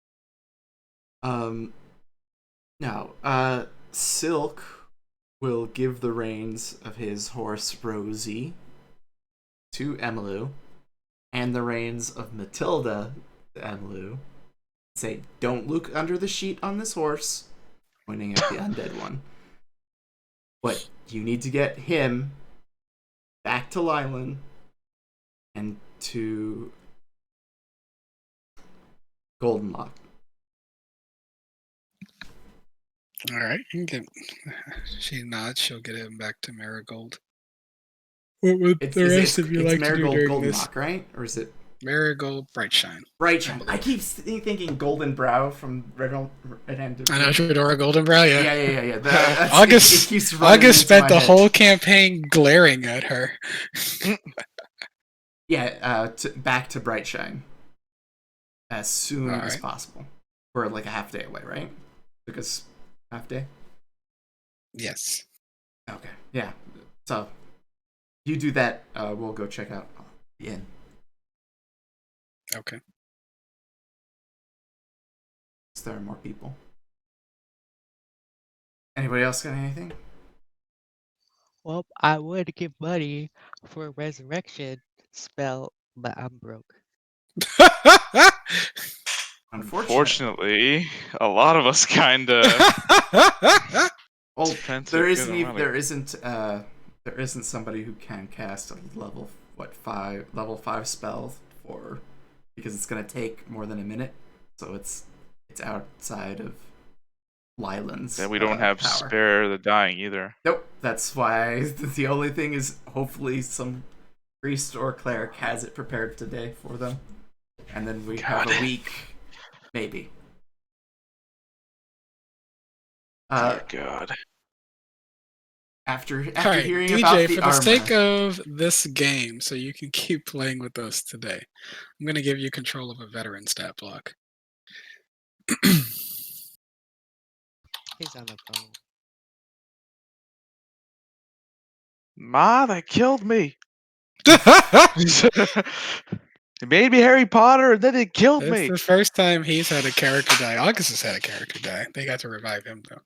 No. Silk will give the reins of his horse Rosie to Emilu, and the reins of Matilda to Emilu. Say, don't look under the sheet on this horse, pointing at the undead one. But you need to get him back to Lylan and to Goldenlock. All right, you can get. She nods. She'll get him back to Marigold. What would It's Marigold Goldenlock, right? Or is it Marigold Brightshine? Brightshine? I keep thinking Golden Brow from Red Hand. I know Fedora Goldenbrow. Yeah. Yeah. August spent the whole campaign glaring at her. Back to Brightshine as soon as right. possible. We're like a half day away, right? Because half day. Yes. Okay. Yeah. So you do that. We'll go check out the inn. Okay. There are more people. Anybody else got anything? Well, I would give money for a resurrection spell, but I'm broke. Unfortunately, a lot of us kind of. well, Spent a there good isn't amount of- there isn't somebody who can cast a level 5 spell for, because it's gonna take more than a minute, so it's outside of Lylan's. And we don't have power. spare the dying either. Nope. That's why the only thing is hopefully some priest or cleric has it prepared today for them, and then we have a week, maybe. Uh, Oh god. after All right, hearing about DJ, the for the armor, sake of this game, so you can keep playing with us today, I'm going to give you control of a veteran stat block. He's on the phone. Ma, they killed me. It made me Harry Potter and then it killed It's me. the first time he's had a character die. August has had a character die. They got to revive him though.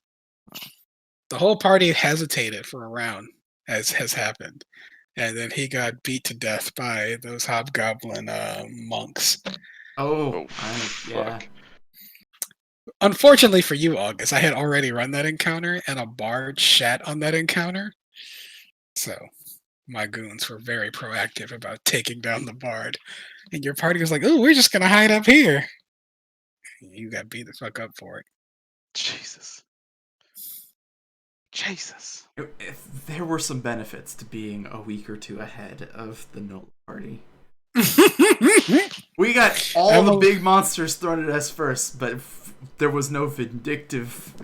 The whole party hesitated for a round, as has happened, and then he got beat to death by those hobgoblin monks. oh, Fuck. Unfortunately for you, August, I had already run that encounter, and a bard shat on that encounter. So my goons were very proactive about taking down the bard, and your party was like, "Oh, we're just gonna hide up here." You got beat the fuck up for it. Jesus. Jesus. if there were some benefits to being a week or two ahead of the Nola party. We got all the big monsters thrown at us first, but there was no vindictive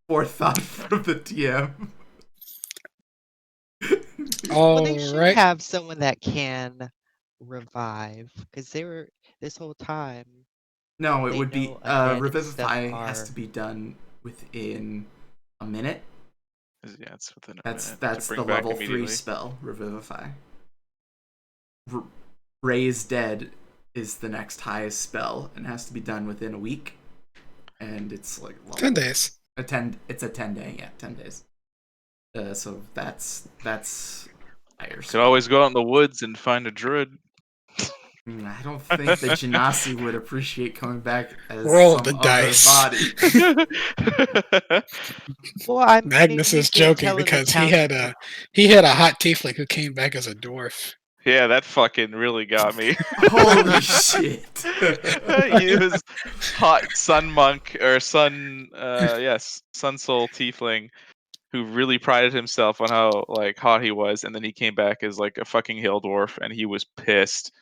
forethought from the DM. Well, they should Alright. have someone that can revive, because they were this whole time. No, it They would be know ahead and Revivify stuff has are- to be done within a minute. Yeah, it's within a That's minute. that's to the bring back level 3 immediately. spell, Revivify. Raise Dead is the next highest spell and has to be done within a week. And it's like 10 days. It's a 10-day, yeah, 10 days. So that's higher. Could always go out in the woods and find a druid. I don't think that Genasi would appreciate coming back as Roll some the other dice. body. Well, I mean, Magnus you is could joking tell him to because count- he had a hot tiefling who came back as a dwarf. Yeah, that fucking really got me. Holy shit! He was hot sun monk or sun sun soul tiefling who really prided himself on how hot he was, and then he came back as a fucking hill dwarf and he was pissed.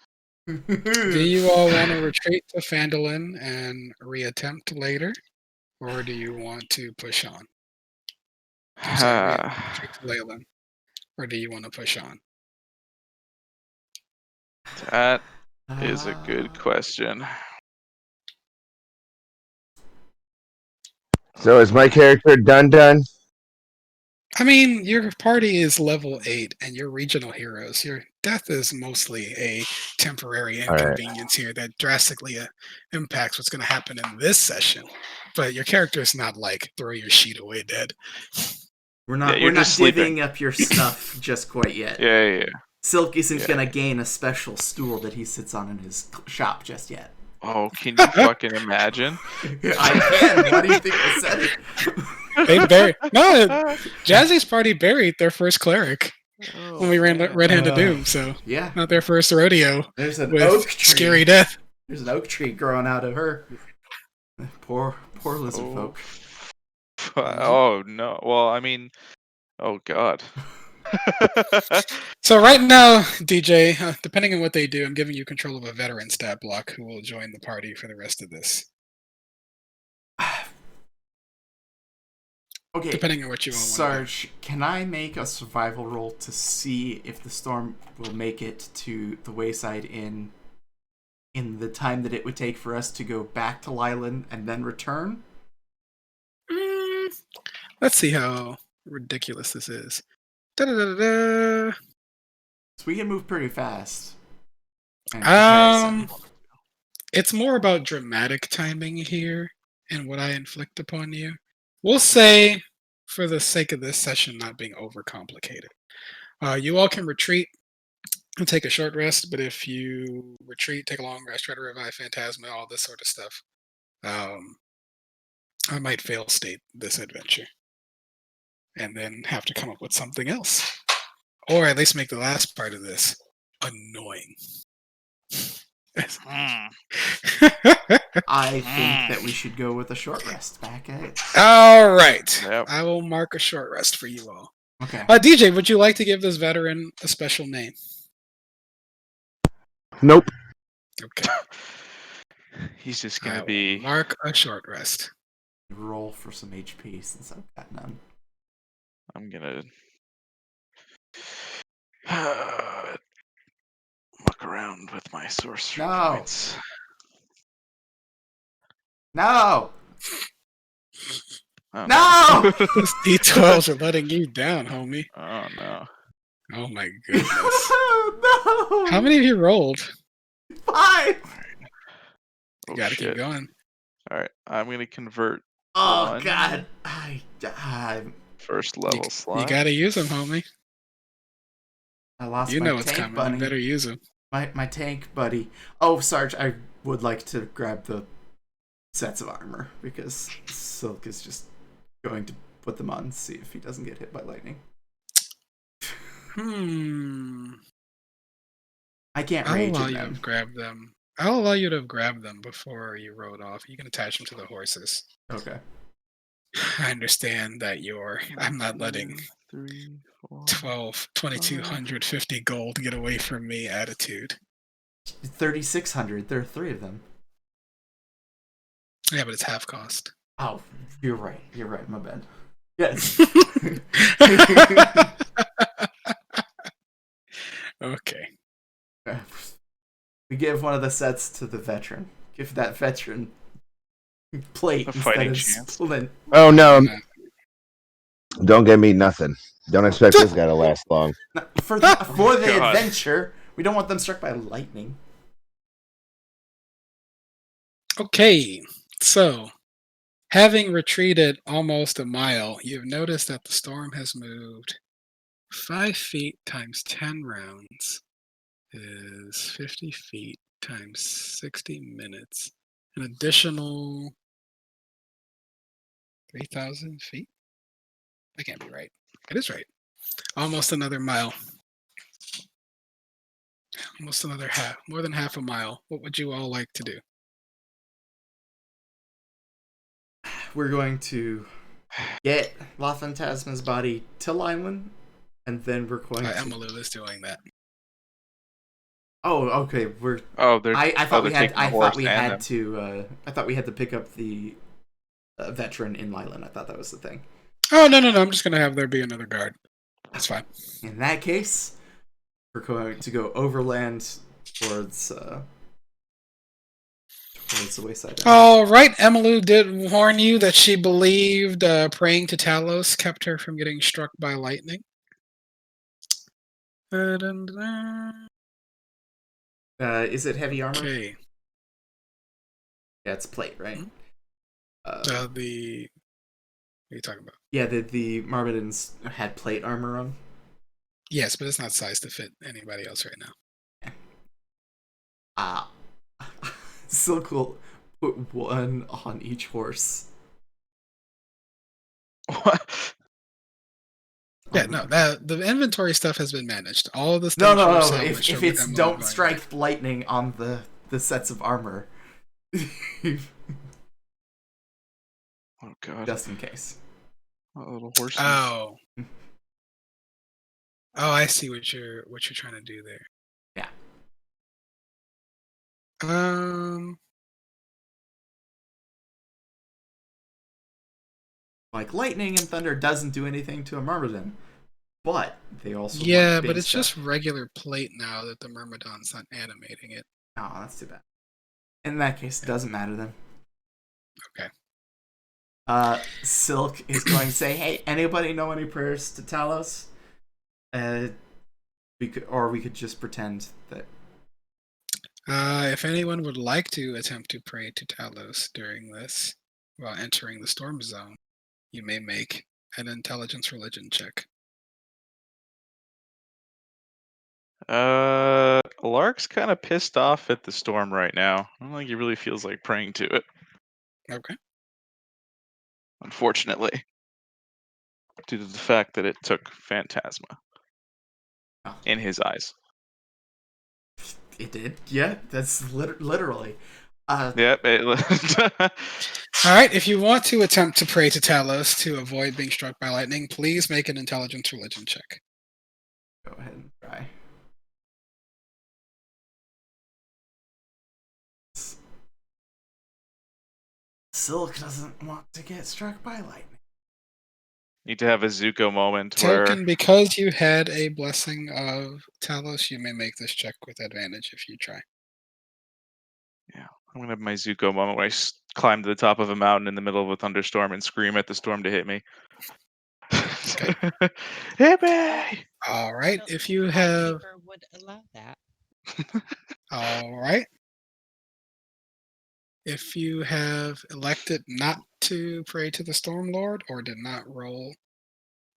Do you all want to retreat to Phandalin and reattempt later? Or do you want to push on? I'm sorry, retreat to Leyland. Or do you want to push on? That is a good question. So is my character done? I mean, your party is level 8 and you're regional heroes. Your death is mostly a temporary All right. inconvenience here that drastically impacts what's going to happen in this session. But your character is not like throw your sheet away dead. We're not you're we're not just sleeping. divvying up your stuff just quite yet. Yeah. Silk isn't Yeah. gonna gain a special stool that he sits on in his shop just yet. Oh, can you fucking imagine? I can. Why do you think I said it? They buried Jazzy's party buried their first cleric when we ran Red Hand of Doom, so Yeah, not their first rodeo there's an with oak tree. scary death. There's an oak tree growing out of her. Poor lizard Oh. folk. Oh no. Well, I mean, oh god. So right now, DJ, depending on what they do, I'm giving you control of a veteran stat block who will join the party for the rest of this. Okay, Depending on what you all want. Sarge, can I make a survival roll to see if the storm will make it to the Wayside Inn in the time that it would take for us to go back to Lylan and then return? Let's see how ridiculous this is. Da-da-da-da-da. So we can move pretty fast. in comparison. It's more about dramatic timing here and what I inflict upon you. We'll say, for the sake of this session not being overcomplicated, you all can retreat and take a short rest, but if you retreat, take a long rest, try to revive Phantasma, all this sort of stuff, I might fail state this adventure and then have to come up with something else. Or at least make the last part of this annoying. I think that we should go with a short rest back at. All right. Yep. I will mark a short rest for you all. Okay. DJ, would you like to give this veteran a special name? Nope. Okay. He's just I gonna will be mark a short rest. Roll for some HP since I've got none. I'm gonna muck around with my sorcery No. points. No! Oh, No! Those D12s are letting you down, homie. Oh no. Oh my goodness. No! How many have you rolled? 5! Oh, You gotta shit. keep going. Alright, I'm gonna convert Oh one god. first level slot. You gotta use them, homie. I lost You my know what's tank coming. bunny. You better use them. My tank buddy. Oh, Sarge, I would like to grab the sets of armor because Silk is just going to put them on and see if he doesn't get hit by lightning. I can't I'll rage allow in you them. to grab them. I'll allow you to grab them before you rode off. You can attach them to the horses. Okay. I understand that I'm not letting 3, 4, 2,250 gold get away from me attitude. 3,600. There are 3 of them. Yeah, but it's half cost. Oh, you're right. You're right. My bad. Yes. Okay. We give one of the sets to the veteran. Give that veteran plate A instead fighting of chance. splint. Oh no! Don't give me nothing. Don't expect this guy to last long. For the God. adventure, we don't want them struck by lightning. Okay, so having retreated almost a mile, you've noticed that the storm has moved 5 feet times 10 rounds is 50 feet times 60 minutes. An additional 3,000 feet? That can't be right. It is right. Almost another mile. Almost another half, more than half a mile. What would you all like to do? We're going to get La Phantasma's body to Lineland, and then we're going to... Emilu is doing that. Oh, okay. Oh, they're. I thought we they're had. taking the I thought horse we and had them. to. I thought we had to pick up the veteran in Lineland. I thought that was the thing. Oh, no. I'm just going to have there be another guard. That's fine. In that case, we're going to go overland towards the wayside. All right. Emilu did warn you that she believed praying to Talos kept her from getting struck by lightning. Is it heavy armor? Okay. Yeah, it's plate, right? Mhm. Uh, What are you talking about? yeah, the Myrmidons had plate armor on. Yes, but it's not sized to fit anybody else right now. Ah, Silk will put one on each horse. What? Yeah, no, the inventory stuff has been managed. All of this No. salvaged If are with it's Emilu don't going strike lightning on the sets of armor, Oh god. just in case. What little horses. Oh. Oh, I see what you're trying to do there. Yeah. Like lightning and thunder doesn't do anything to a Myrmidon, but they also Yeah, want big but it's stuff. just regular plate now that the Myrmidon's not animating it. Oh, that's too bad. In that case, it doesn't matter then. Okay. Silk is going to say, "Hey, anybody know any prayers to Talos?" We could just pretend that. If anyone would like to attempt to pray to Talos during this, while entering the storm zone, you may make an intelligence religion check. Lark's kind of pissed off at the storm right now. I don't think he really feels like praying to it, Okay. unfortunately. Due to the fact that it took Phantasma. Oh. In his eyes. It did. Yeah, that's literally. Yep. All right. If you want to attempt to pray to Talos to avoid being struck by lightning, please make an intelligence religion check. Go ahead and try. Silk doesn't want to get struck by lightning. Need to have a Zuko moment where Token, because you had a blessing of Talos, you may make this check with advantage if you try. I'm gonna have my Zuko moment where I climb to the top of a mountain in the middle of a thunderstorm and scream at the storm to hit me. Hit me! All right, Well, if you my have. neighbor would allow that. All right. If you have elected not to pray to the Storm Lord or did not roll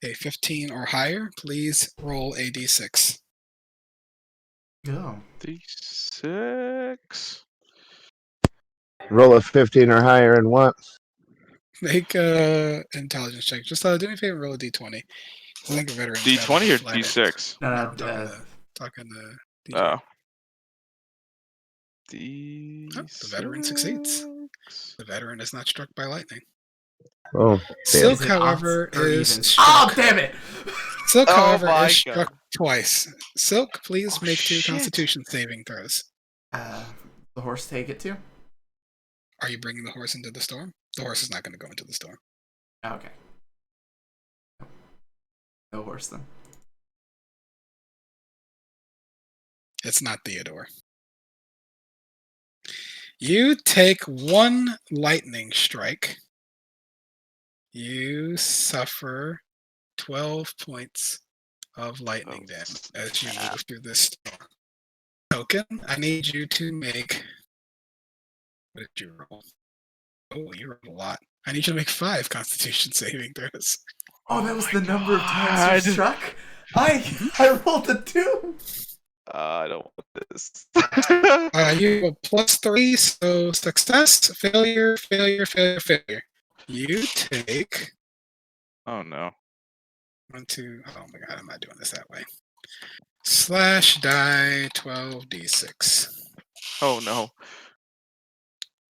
a 15 or higher, please roll a d6. Oh. D6. Roll a 15 or higher and what? Make a intelligence check. Just do me a favor, roll a d20. I think a veteran's got D20 or flatter. D6? No, No, no, I'm talking to d20. Oh. The veteran succeeds. The veteran is not struck by lightning. Oh, damn. Silk, Is it however, odds or is even? struck. Oh, damn it! Silk, Oh however, my is struck twice. Silk, please Oh, make 2 shit. Constitution saving throws. The horse take it too? Are you bringing the horse into the storm? The horse is not going to go into the storm. Okay. No horse then. It's not Theodore. You take 1 lightning strike. You suffer 12 points of lightning Oh, damage as you snap. move through this storm. Token, I need you to make. What did you roll? Oh, you rolled a lot. I need you to make 5 Constitution saving throws. Oh, that was my the number of times God. you're struck? I rolled a 2! I don't want this. You have a +3, so success, failure, failure, failure, failure. You take Oh no. 1, 2. Oh my god, I'm not doing this that way. Slash die 12d6. Oh no.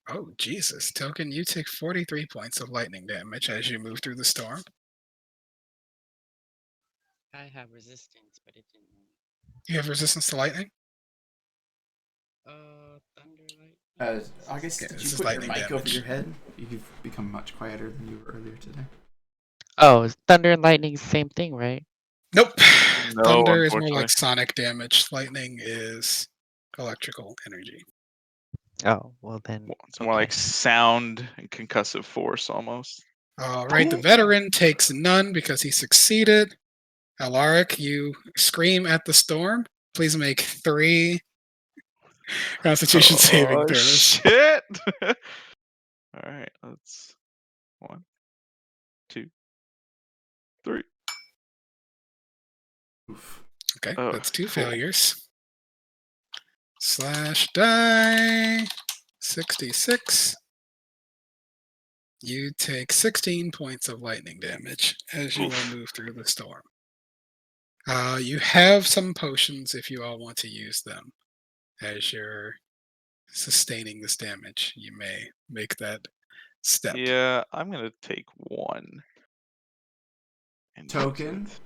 Oh Jesus, Token, you take 43 points of lightning damage as you move through the storm. I have resistance, but it didn't. You have resistance to lightning. Thunder light. August, Yeah, did this you is put your lightning mic over damage. your head? You've become much quieter than you were earlier today. Oh, thunder and lightning, same thing, right? Nope. No, Thunder is more unfortunately. like sonic damage. Lightning is electrical energy. Oh, well then. It's more like sound and concussive force almost. All right, the veteran takes none because he succeeded. Alaric, you scream at the storm. Please make 3 Constitution saving Oh throws. shit! All right, let's 1, 2, 3. Oof. Okay, Oh, that's 2 cool. failures. Slash die 66. You take 16 points of lightning damage as you all Oof. move through the storm. You have some potions if you all want to use them as you're sustaining this damage. You may make that step. Yeah, I'm gonna take 1. And use Token? it.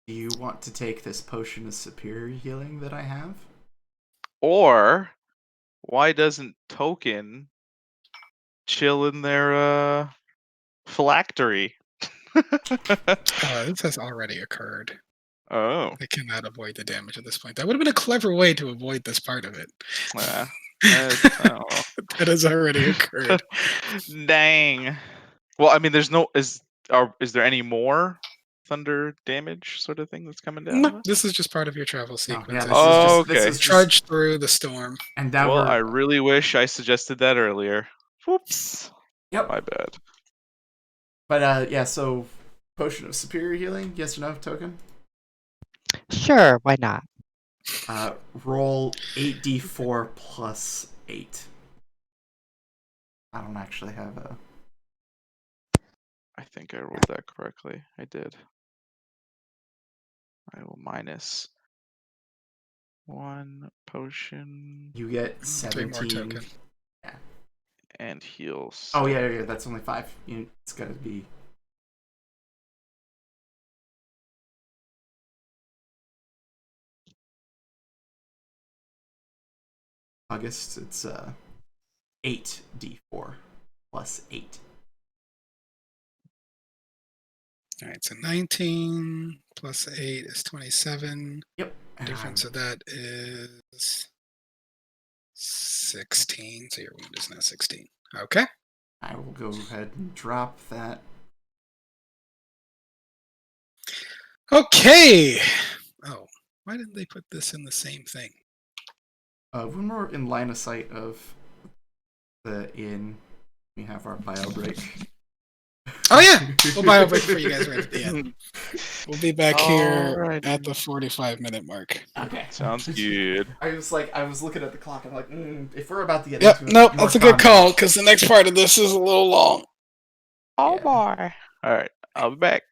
Do you want to take this potion of superior healing that I have? Or why doesn't Token chill in their phylactery? This has already occurred. Oh. They cannot avoid the damage at this point. That would have been a clever way to avoid this part of it. I don't know. That has already occurred. Dang. Well, I mean, there's no is there any more thunder damage sort of thing that's coming down? No, this is just part of your travel No, sequence. yeah, as this you is Oh, just okay. this is just, trudge through the storm. and now Well, we're I really wish I suggested that earlier. Whoops. yep. My bad. But yeah, so potion of superior healing, yes or no, Token? Sure, why not? Roll 8d4 plus 8. I don't actually have a. I think I rolled that correctly. I did. I will minus 1 potion You get 3 more 17. token. and heals. Oh yeah, that's only 5. It's gotta be. August, it's 8d4. plus 8. All right, so 19 plus 8 is 27. Yep. Difference of that is 16. So your wound is now 16. Okay. I will go ahead and drop that. Okay. Oh, why didn't they put this in the same thing? When we're in line of sight of the inn, we have our bio break. Oh yeah, we'll bio break for you guys right at the end. We'll be back here Alrighty. at the 45-minute mark. Okay. Sounds good. I was looking at the clock. I'm like, if we're about to get Yep, into nope, more that's a good combat- call because the next part of this is a little long. Oh Yeah. boy. All right, I'll be back.